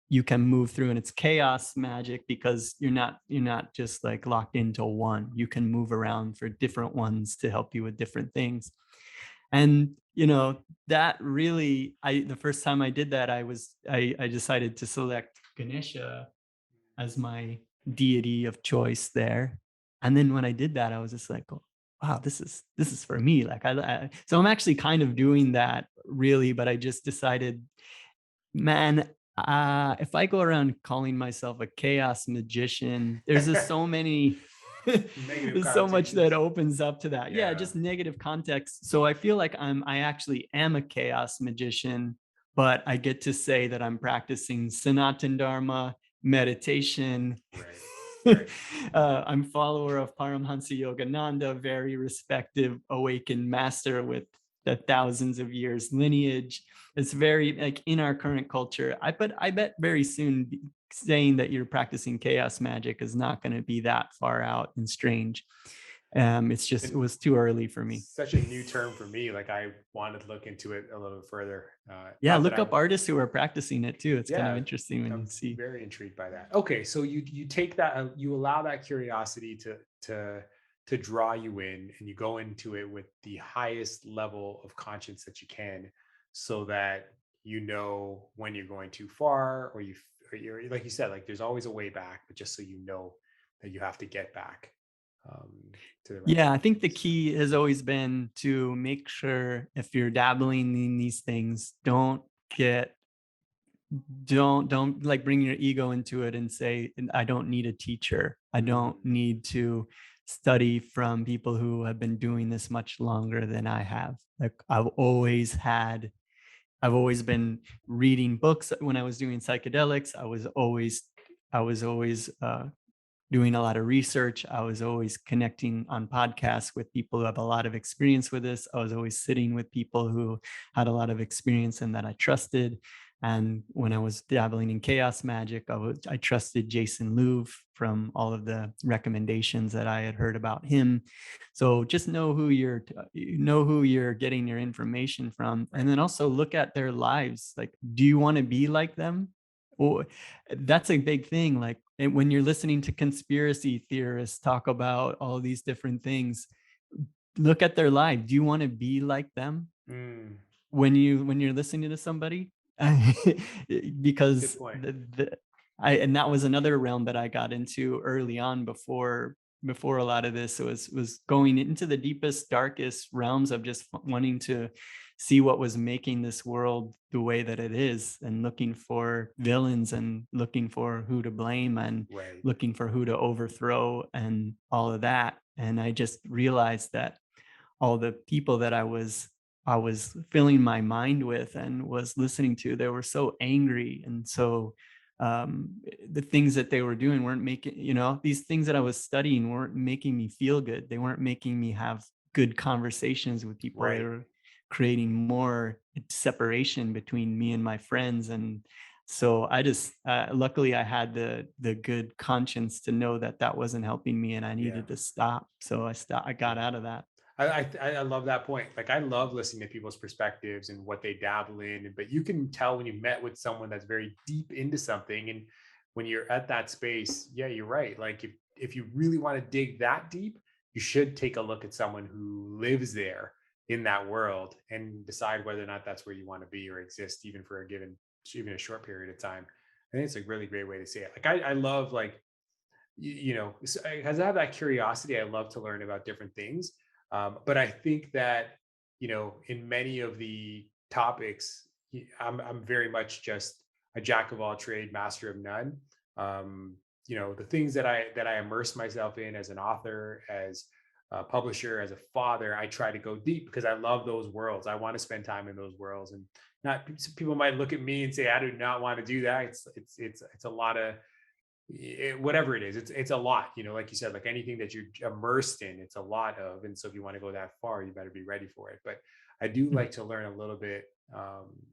you can move through, and it's chaos magic because you're not just like locked into one. You can move around for different ones to help you with different things. And that really, I the first time I did that, I decided to select Ganesha as my deity of choice there. And then when I did that, I was just like, oh, wow, this is for me. Like so I'm actually kind of doing that really, but I just decided, man, if I go around calling myself a chaos magician, there's just so many, negative there's so much that connotations. opens up to that. Yeah, Yeah. just negative context. So I feel like I actually am a chaos magician, but I get to say that I'm practicing Sanatan Dharma, meditation. Right. Right. I'm follower of Paramhansa Yogananda, very respected awakened master with the thousands of years lineage. It's very like in our current culture. I bet very soon saying that you're practicing chaos magic is not going to be that far out and strange. It's just it And was too early for me. such a new term for me. Like I wanted to look into it a little further. Yeah, Not that look up I'm, artists who are practicing it too. It's kind of yeah, interesting when you I'm see. very intrigued by that. Okay, so you take that, you allow that curiosity to draw you in, and you go into it with the highest level of conscience that you can, so that you know when you're going too far, or you're like you said, like there's always a way back, but just so you know that you have to get back um, to the right Yeah, I think the place. key has always been to make sure if you're dabbling in these things, get don't like bring your ego into it and say, I don't need a teacher, I don't Mm, need to study from people who have been doing this much longer than I have. Like I've always been reading books. When I was doing psychedelics, I was always doing a lot of research. I was always connecting on podcasts with people who have a lot of experience with this. I was always sitting with people who had a lot of experience and that I trusted. And when I was dabbling in chaos magic, I trusted Jason Louv from all of the recommendations that I had heard about him. So just know who you're getting your information from, and right. then also look at their lives. Like, do you want to be like them? Or that's a big thing. Like when you're listening to conspiracy theorists talk about all these different things, look at their life. Do you want to be like them Mm, when you're listening to somebody? good Because point. and that was another realm that I got into early on before. before a lot of this was going into the deepest, darkest realms of just wanting to see what was making this world the way that it is, and looking for villains and looking for who to blame and Right. looking for who to overthrow and all of that. And I just realized that all the people that I was filling my mind with and was listening to, they were so angry and so the things that they were doing weren't making, these things that I was studying weren't making me feel good. They weren't making me have good conversations with people. They Right. were creating more separation between me and my friends. And so I just luckily I had the good conscience to know that that wasn't helping me and I Yeah. needed to stop. So I got Yeah. out of that. I love that point. Like I love listening to people's perspectives and what they dabble in, but you can tell when you met with someone that's very deep into something, and when you're at that space, yeah, you're right. Like if you really want to dig that deep, you should take a look at someone who lives there in that world and decide whether or not that's where you want to be or exist, even for a given, even a short period of time. I think it's a really great way to say it. Like I love like because I have that curiosity. I love to learn about different things. But I think that, in many of the topics, I'm very much just a jack of all trade, master of none. The things that I immerse myself in as an author, as a publisher, as a father, I try to go deep because I love those worlds. I want to spend time in those worlds, and not some people might look at me and say, I do not want to do that. It's a lot of whatever it is, it's a lot, like you said, like anything that you're immersed in, it's a lot of. And so if you want to go that far, you better be ready for it. But I do Mhm. like to learn a little bit,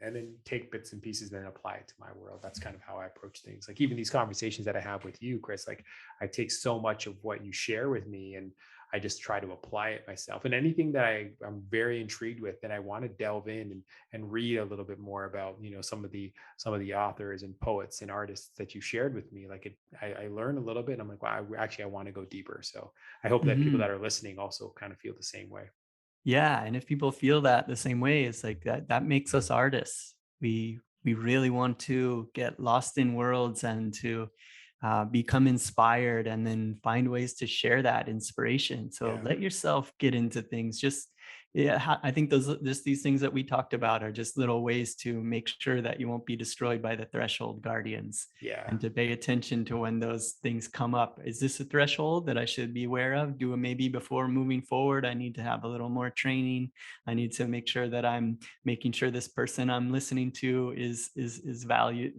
and then take bits and pieces and then apply it to my world. That's kind of how I approach things. Like even these conversations that I have with you, Chris, like I take so much of what you share with me and I just try to apply it myself. And anything that I'm very intrigued with, that I want to delve in and read a little bit more about, some of the authors and poets and artists that you shared with me. Like I learned a little bit and I'm like, wow, I want to go deeper. So I hope that people that Mhm. are listening also kind of feel the same way. Yeah, and if people feel that the same way, it's like that makes us artists. We really want to get lost in worlds and to become inspired and then find ways to share that inspiration. So Yeah. let yourself get into things. Just yeah, I think those just these things that we talked about are just little ways to make sure that you won't be destroyed by the threshold guardians, Yeah. and to pay attention to when those things come up. Is this a threshold that I should be aware of? Do it maybe before moving forward. I need to have a little more training. I need to make sure that I'm making sure this person I'm listening to is valued,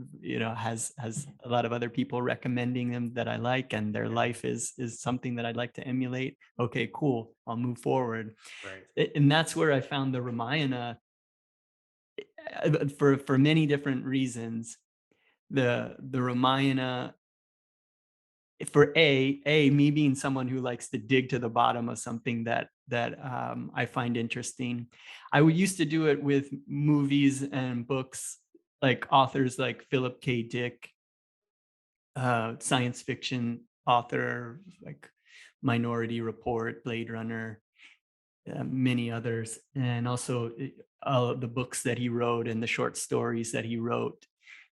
has a lot of other people recommending them that I like, and their Yeah. life is something that I'd like to emulate. Okay, cool. I'll move forward. Right. And that's where I found the Ramayana for many different reasons. The Ramayana, for me being someone who likes to dig to the bottom of something that I find interesting. Used to do it with movies and books, like authors like Philip K. Dick, science fiction author like Minority Report, Blade Runner, many others, and also all of the books that he wrote and the short stories that he wrote.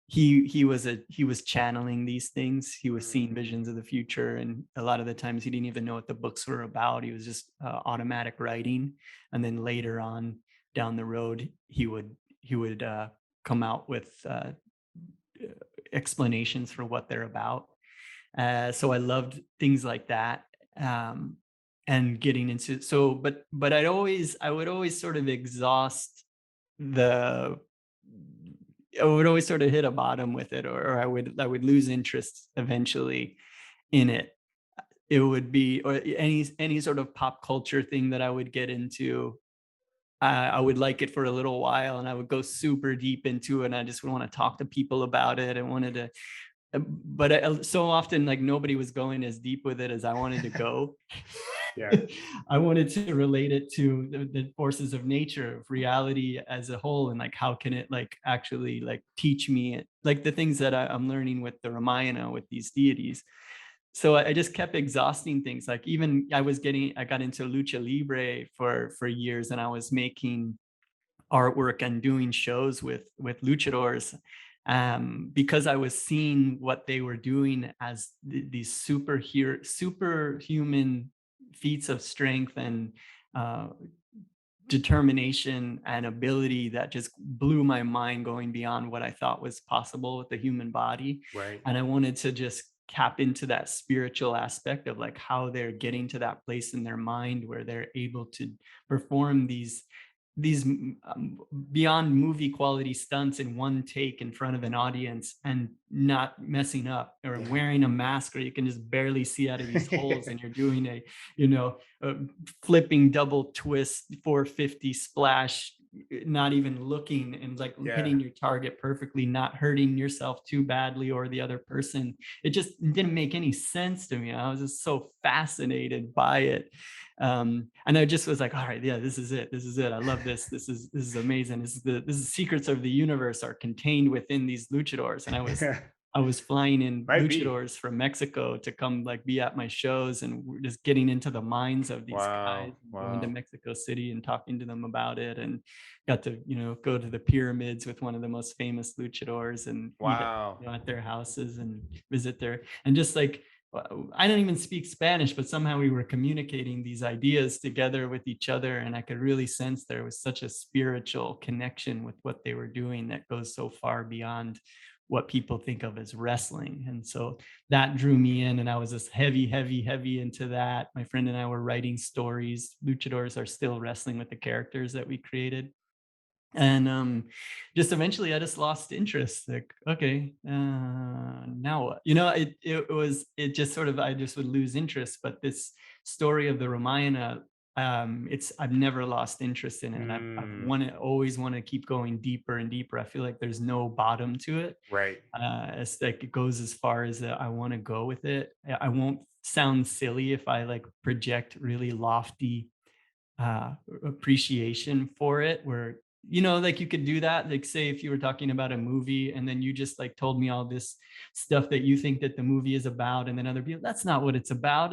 He was channeling these things. He was seeing Mm. visions of the future, and a lot of the times he didn't even know what the books were about. He was just automatic writing, and then later on down the road, he would come out with explanations for what they're about. So I loved things like that. Um, and getting into so but I would always sort of exhaust the I would always sort of hit a bottom with it, or I would lose interest eventually in it. It would be, or any sort of pop culture thing that I would get into. I would like it for a little while, and I would go super deep into it. And I just would want to talk to people about it. I wanted to, but so often, like nobody was going as deep with it as I wanted to go. Yeah. I wanted to relate it to the forces of nature, of reality as a whole, and like how can it like actually like teach me like the things that I'm learning with the Ramayana with these deities. So I just kept exhausting things. Like even I got into lucha libre for years, and I was making artwork and doing shows with luchadors. because I was seeing what they were doing as these superhuman feats of strength and uh, determination and ability that just blew my mind, going beyond what I thought was possible with the human body. Right. And I wanted to just tap into that spiritual aspect of like how they're getting to that place in their mind where they're able to perform these beyond movie quality stunts in one take in front of an audience and not messing up, or Yeah. wearing a mask where you can just barely see out of these holes and you're doing you know a flipping double twist 450 splash, not even looking, and like Yeah. hitting your target perfectly, not hurting yourself too badly or the other person. It just didn't make any sense to me. I was just so fascinated by it. And I just was like, all right, yeah, this is it, this is it, I love this, this is amazing, this is secrets of the universe are contained within these luchadors. And I was flying in Might be. luchadors from Mexico to come like be at my shows, and we're just getting into the minds of these guys, Wow. and going to Wow. Mexico City and talking to them about it, and got to go to the pyramids with one of the most famous luchadors and eat at, Wow. at their houses and visit their, and just like, I don't even speak Spanish, but somehow we were communicating these ideas together with each other. And I could really sense there was such a spiritual connection with what they were doing that goes so far beyond what people think of as wrestling. And so that drew me in, and I was just heavy, heavy, heavy into that. My friend and I were writing stories. Luchadors are still wrestling with the characters that we created. And just eventually I just lost interest, like, okay, now what, it just sort of, I just would lose interest. But this story of the Ramayana, it's, I've never lost interest in it. I've Mm, wanted, always want to keep going deeper and deeper. I feel like there's no bottom to it. right. It's like it goes as far as I want to go with it. I won't sound silly if I like project really lofty appreciation for it, where like you could do that, like say if you were talking about a movie and then you just like told me all this stuff that you think that the movie is about, and then other people, that's not what it's about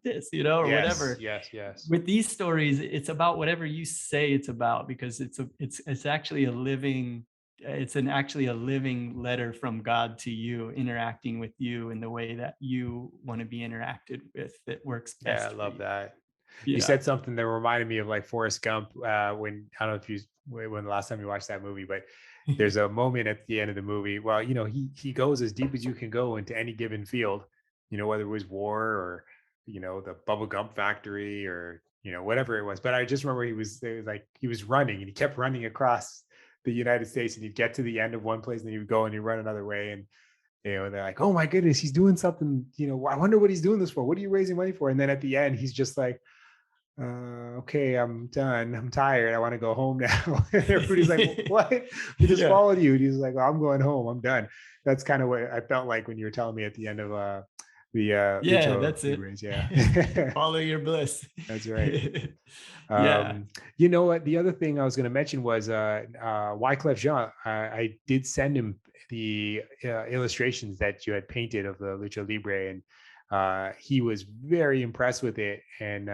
this, or Yes. whatever. Yes. Yes. With these stories, it's about whatever you say it's about, because it's actually a living, actually a living letter from God to you, interacting with you in the way that you want to be interacted with, that works Yeah. I best for love you. that. You Yeah. said something that reminded me of like Forrest Gump. When I don't know if you when the last time you watched that movie, but there's a moment at the end of the movie. Well, he goes as deep as you can go into any given field. Whether it was war or the bubble gum factory or whatever it was. But I just remember it was like he was running and he kept running across the United States, and he'd get to the end of one place and then he would go and he'd run another way. And they're like, oh my goodness, he's doing something. I wonder what he's doing this for. What are you raising money for? And then at the end, he's just like, okay, I'm done. I'm tired. I want to go home now. And everybody's like, what? We just Yeah. followed you. And he's like, well, I'm going home. I'm done. That's kind of what I felt like when you were telling me at the end of the Yeah, Lucha that's it. Libres. Yeah. Follow your bliss. That's right. Yeah. You know what? The other thing I was going to mention was Wyclef Jean. I did send him the illustrations that you had painted of the Lucha Libre, and he was very impressed with it. And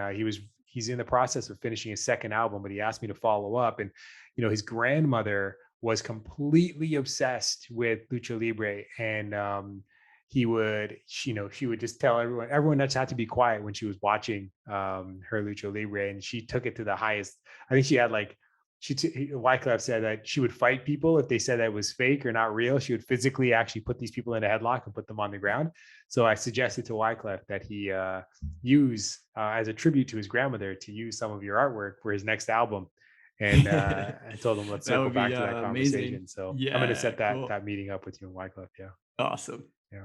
he's in the process of finishing his second album, but he asked me to follow up. And his grandmother was completely obsessed with Lucha Libre, and she would just tell everyone just had to be quiet when she was watching her Lucha Libre, and she took it to the highest. I think she had like Wyclef said that she would fight people if they said that it was fake or not real. She would physically actually put these people in a headlock and put them on the ground. So I suggested to Wyclef that he use as a tribute to his grandmother to use some of your artwork for his next album. And I told him let's That circle would be back to that amazing. conversation. So I'm going to Yeah, set that cool. that meeting up with you and Wyclef. Yeah, Awesome. yeah.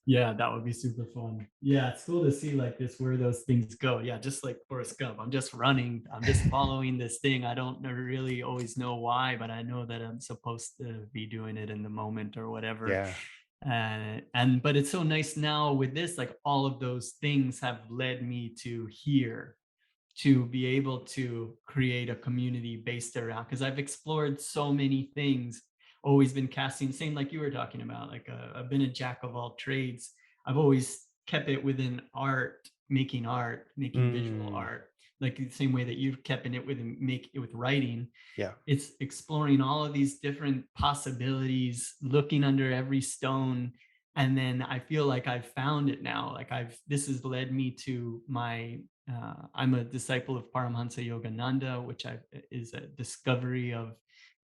Yeah, that would be super fun. Yeah, it's cool to see like this, where those things go. Yeah, just like Forrest Gump. I'm just running. I'm just following this thing. I don't really always know why, but I know that I'm supposed to be doing it in the moment or whatever. Yeah. And but it's so nice now with this, like all of those things have led me to here, to be able to create a community based around, because I've explored so many things, always been casting, same like you were talking about, like I've been a jack of all trades. I've always kept it within art, making visual Mm, art, like the same way that you've kept in it with make it with writing. Yeah. It's exploring all of these different possibilities, looking under every stone. And then I feel like I've found it now. Like this has led me to my, I'm a disciple of Paramhansa Yogananda, which is a discovery of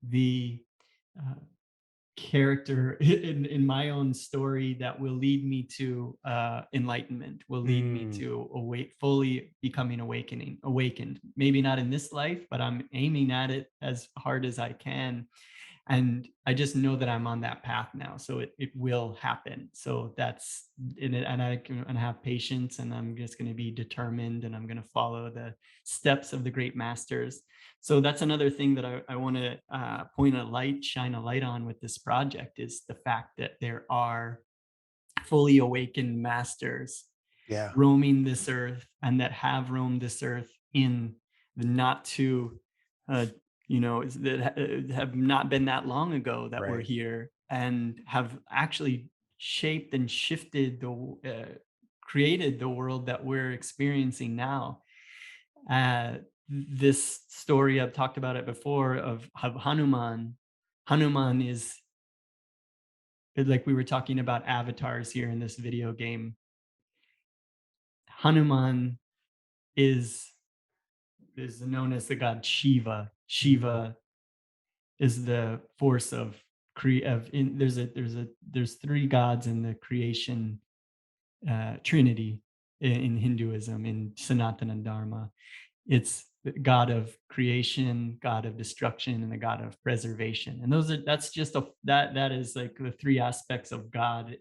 the uh, character in my own story that will lead me to enlightenment, will lead me Mm. to fully becoming awakened, maybe not in this life, but I'm aiming at it as hard as I can. And I just know that I'm on that path now, so it will happen. So that's in it, and I can and have patience, and I'm just going to be determined, and I'm going to follow the steps of the great masters. So that's another thing that I want to shine a light on with this project, is the fact that there are fully awakened masters Yeah. roaming this earth, and that have roamed this earth in the not too uh, that have not been that long ago, that were Right. here and have actually shaped and shifted created the world that we're experiencing now. This story, I've talked about it before, of Hanuman is, like we were talking about avatars here in this video game. Hanuman is known as the god Shiva. Shiva is the force of there's three gods in the creation trinity in Hinduism, in Sanatana Dharma. It's the god of creation, god of destruction, and the god of preservation. And that's just that is like the three aspects of God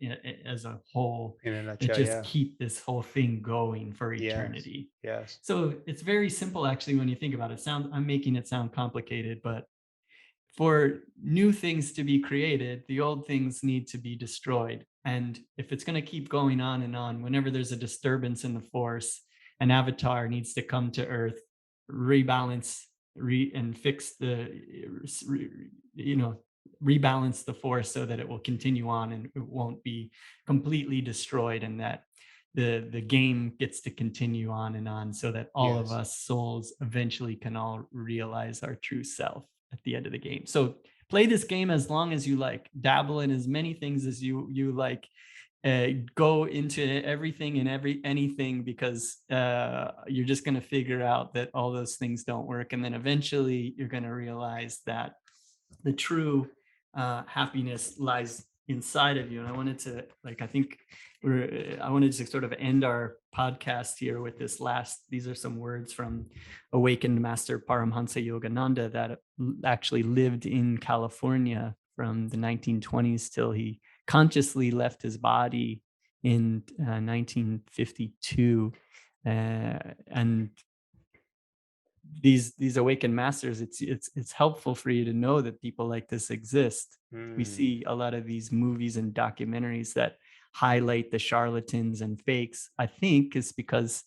as a whole, In a that nutshell, just yeah. keep this whole thing going for Yes. eternity. Yes. So it's very simple, actually, when you think about it. I'm making it sound complicated, but for new things to be created, the old things need to be destroyed. And if it's going to keep going on and on, whenever there's a disturbance in the force, an avatar needs to come to Earth, rebalance, and fix you know, rebalance the force so that it will continue on and it won't be completely destroyed, and that the game gets to continue on and on, so that all of Yes. us souls eventually can all realize our true self at the end of the game. So play this game as long as you like, dabble in as many things as you like, go into everything and anything, because you're just going to figure out that all those things don't work, and then eventually you're going to realize that the true happiness lies inside of you. And I wanted to, like, I wanted to sort of end our podcast here with these are some words from awakened master Paramhansa Yogananda, that actually lived in California from the 1920s till he consciously left his body in 1952. And these awakened masters, it's helpful for you to know that people like this exist. We Mm. see a lot of these movies and documentaries that highlight the charlatans and fakes. I think is because,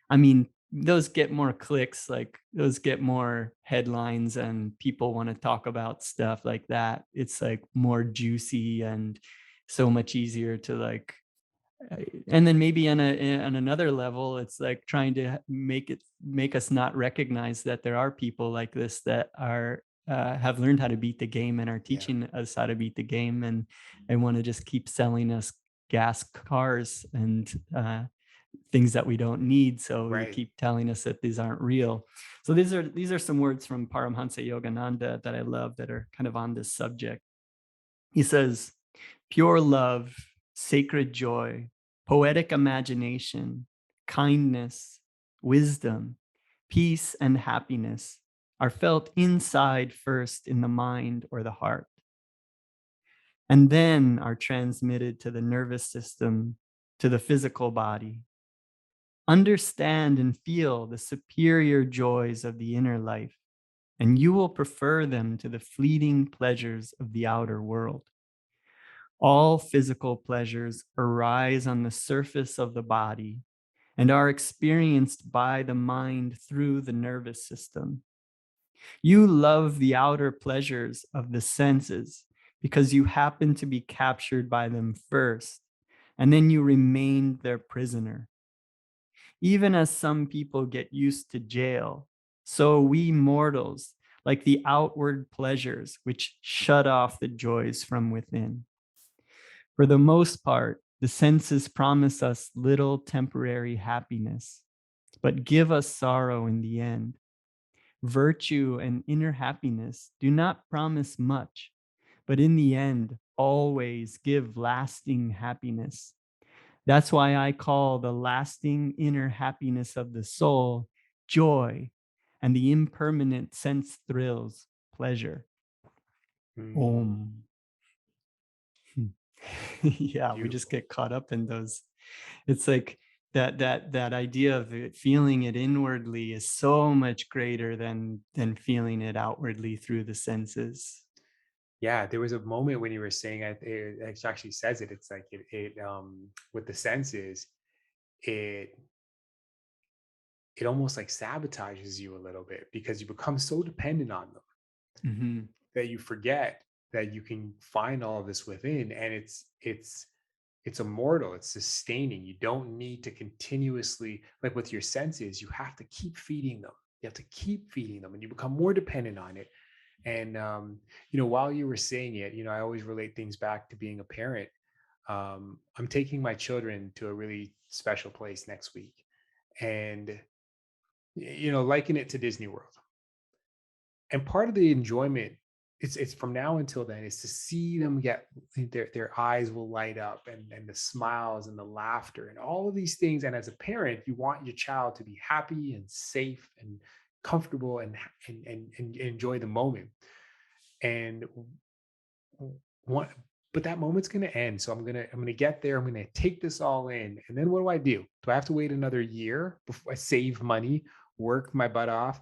I mean, those get more clicks, like those get more headlines, and people want to talk about stuff like that. It's like more juicy and so much easier to like. And then maybe on another level, it's like trying to make us not recognize that there are people like this that are have learned how to beat the game and are Yeah. teaching us how to beat the game, and they want to just keep selling us gas cars and things that we don't need, so they Right. keep telling us that these aren't real. So these are some words from Paramhansa Yogananda that I love, that are kind of on this subject. He says, pure love, sacred joy, poetic imagination, kindness, wisdom, peace, and happiness are felt inside first in the mind or the heart, and then are transmitted to the nervous system, to the physical body. Understand and feel the superior joys of the inner life, and you will prefer them to the fleeting pleasures of the outer world. All physical pleasures arise on the surface of the body and are experienced by the mind through the nervous system. You love the outer pleasures of the senses because you happen to be captured by them first, and then you remain their prisoner. Even as some people get used to jail, so we mortals, like the outward pleasures which shut off the joys from within. For the most part, the senses promise us little temporary happiness, but give us sorrow in the end. Virtue and inner happiness do not promise much, but in the end, always give lasting happiness. That's why I call the lasting inner happiness of the soul joy, and the impermanent sense thrills pleasure. Mm, Om. Yeah, we just beautiful. get caught up in those. It's like that idea of it, feeling it inwardly is so much greater than feeling it outwardly through the senses. Yeah, there was a moment when you were saying, it actually says it. It's like with the senses, it it almost like sabotages you a little bit because you become so dependent on them Mhm. that you forget that you can find all of this within, and it's immortal, it's sustaining. You don't need to continuously, like with your senses, you have to keep feeding them. You have to keep feeding them, and you become more dependent on it. And while you were saying it, I always relate things back to being a parent. I'm taking my children to a really special place next week, and liken it to Disney World. And part of the enjoyment, it's from now until then, is to see them get their eyes will light up, and the smiles and the laughter and all of these things. And as a parent, you want your child to be happy and safe and comfortable, and enjoy the moment. And one but that moment's going to end, so I'm going to get there, I'm going to take this all in, and then what do? Do I have to wait another year before I save money, work my butt off,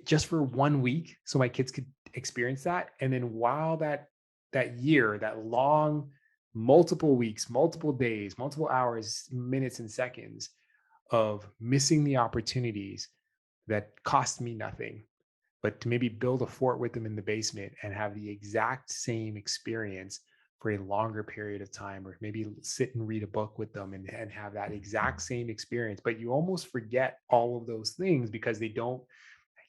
just for 1 week so my kids could experience that? And then while that year, that long, multiple weeks, multiple days, multiple hours, minutes and seconds of missing the opportunities that cost me nothing, but to maybe build a fort with them in the basement and have the exact same experience for a longer period of time, or maybe sit and read a book with them, and have that exact same experience. But you almost forget all of those things because they don't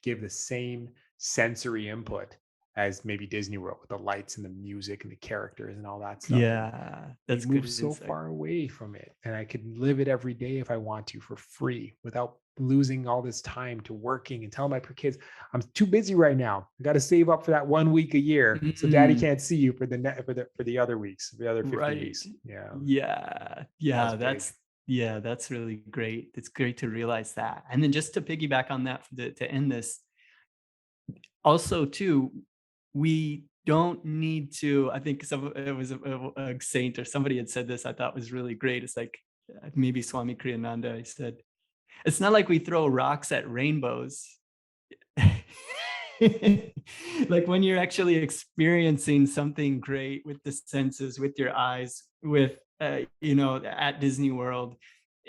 give the same sensory input as maybe Disney World with the lights and the music and the characters and all that stuff. And Yeah, we that's good move so insight. far away from it. And I could live it every day if I want to, for free, without losing all this time to working and telling my kids, I'm too busy right now. I got to save up for that 1 week a year, so daddy Mm, can't see you for the other weeks, the other 50 right. weeks. Yeah, Yeah. that's Yeah, big. that's really great. It's great to realize that. And then just to piggyback on that to end this, also too, we don't need to, I think it was a saint or somebody had said this, I thought was really great. It's like maybe Swami Kriyananda, he said, it's not like we throw rocks at rainbows. Like when you're actually experiencing something great with the senses, with your eyes, with at Disney World,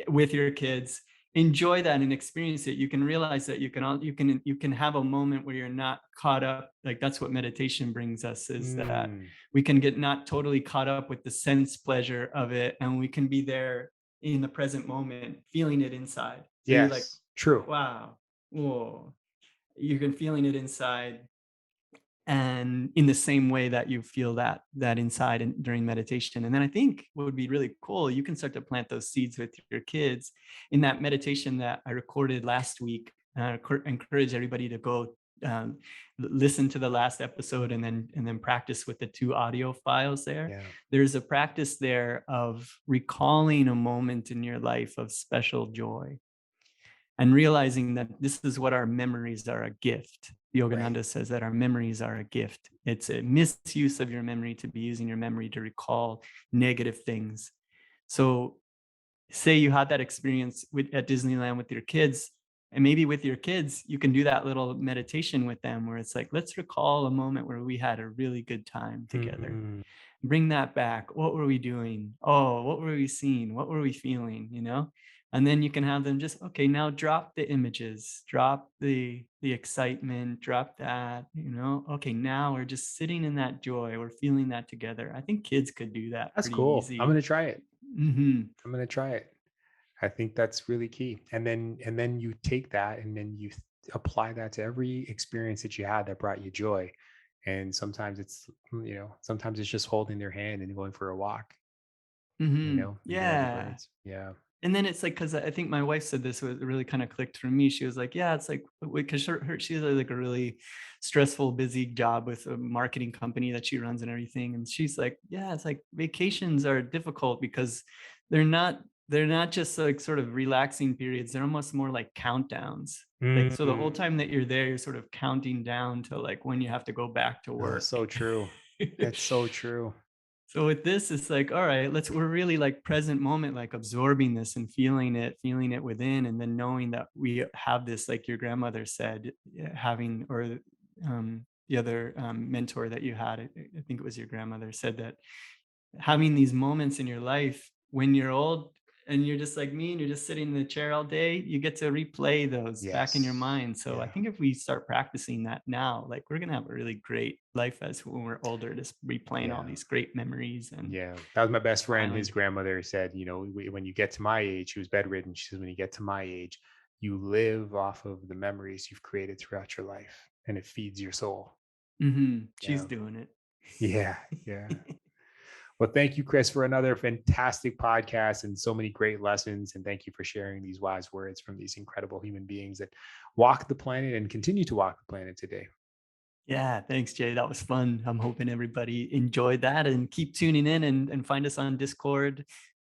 with your kids, enjoy that and experience it. You can realize that you can have a moment where you're not caught up. Like that's what meditation brings us, is that Mm, we can get not totally caught up with the sense pleasure of it, and we can be there in the present moment, feeling it inside. So you're like, yes, true. wow, whoa, you can feeling it inside, and in the same way that you feel that inside and during meditation. And then I think what would be really cool, you can start to plant those seeds with your kids in that meditation that I recorded last week. Encourage everybody to go listen to the last episode, and then practice with the 2 audio files there. Yeah. There's a practice there of recalling a moment in your life of special joy, and realizing that this is what our memories are, a gift. Right. Yogananda says that our memories are a gift. It's a misuse of your memory to be using your memory to recall negative things. So, say you had that experience at Disneyland with your kids, and maybe with your kids, you can do that little meditation with them where it's like, let's recall a moment where we had a really good time together. Mm, Bring that back. What were we doing? Oh, what were we seeing? What were we feeling? And then you can have them just, okay, now drop the images, drop the excitement, drop that. Okay, now we're just sitting in that joy, we're feeling that together. I think kids could do that that's pretty cool. I'm easy. gonna try it. Hmm. I'm gonna try it. I think that's really key. And then you take that and then you apply that to every experience that you had that brought you joy. And sometimes it's, sometimes it's just holding their hand and going for a walk, looking at the Yeah. birds. Yeah. And then it's like, because I think my wife said this, it really kind of clicked for me. She was like, "Yeah, it's like because she has like a really stressful, busy job with a marketing company that she runs and everything." And she's like, "Yeah, it's like vacations are difficult because they're not they're not just like sort of relaxing periods. They're almost more like countdowns. Like so, the whole Mm. time that you're there, you're sort of counting down to like when you have to go back to Oh, work." so true. That's so true. So with this, it's like, all right, we're really like present moment, like absorbing this and feeling it within, and then knowing that we have this, like your grandmother said, having, or the other mentor that you had, I think it was your grandmother, said that having these moments in your life when you're old and you're just like me and you're just sitting in the chair all day, you get to replay those back in your Yes. mind. So I Yeah. think if we start practicing that now, like we're gonna have a really great life as when we're older, just replaying all Yeah. these great memories and Yeah, that was my best friend. smiling. His grandmother said, when you get to my age, she was bedridden. She says, when you get to my age, you live off of the memories you've created throughout your life, and it feeds your soul. She's Yeah, doing it. yeah, yeah. Well, thank you, Chris, for another fantastic podcast and so many great lessons. And thank you for sharing these wise words from these incredible human beings that walk the planet and continue to walk the planet today. Yeah, thanks, Jay. That was fun. I'm hoping everybody enjoyed that and keep tuning in and find us on Discord.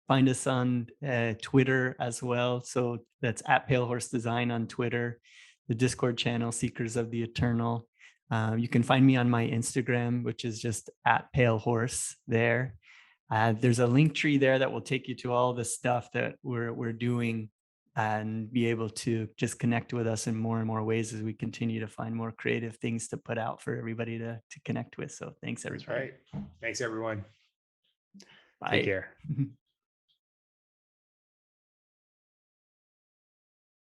Find us on Twitter as well. So that's at Palehorse Design on Twitter, the Discord channel, Seekers of the Eternal. You can find me on my Instagram, which is just at Palehorse there. There's a link tree there that will take you to all the stuff that we're doing and be able to just connect with us in more and more ways as we continue to find more creative things to put out for everybody to connect with. So thanks That's everybody. right. Thanks, everyone. Take Bye. care.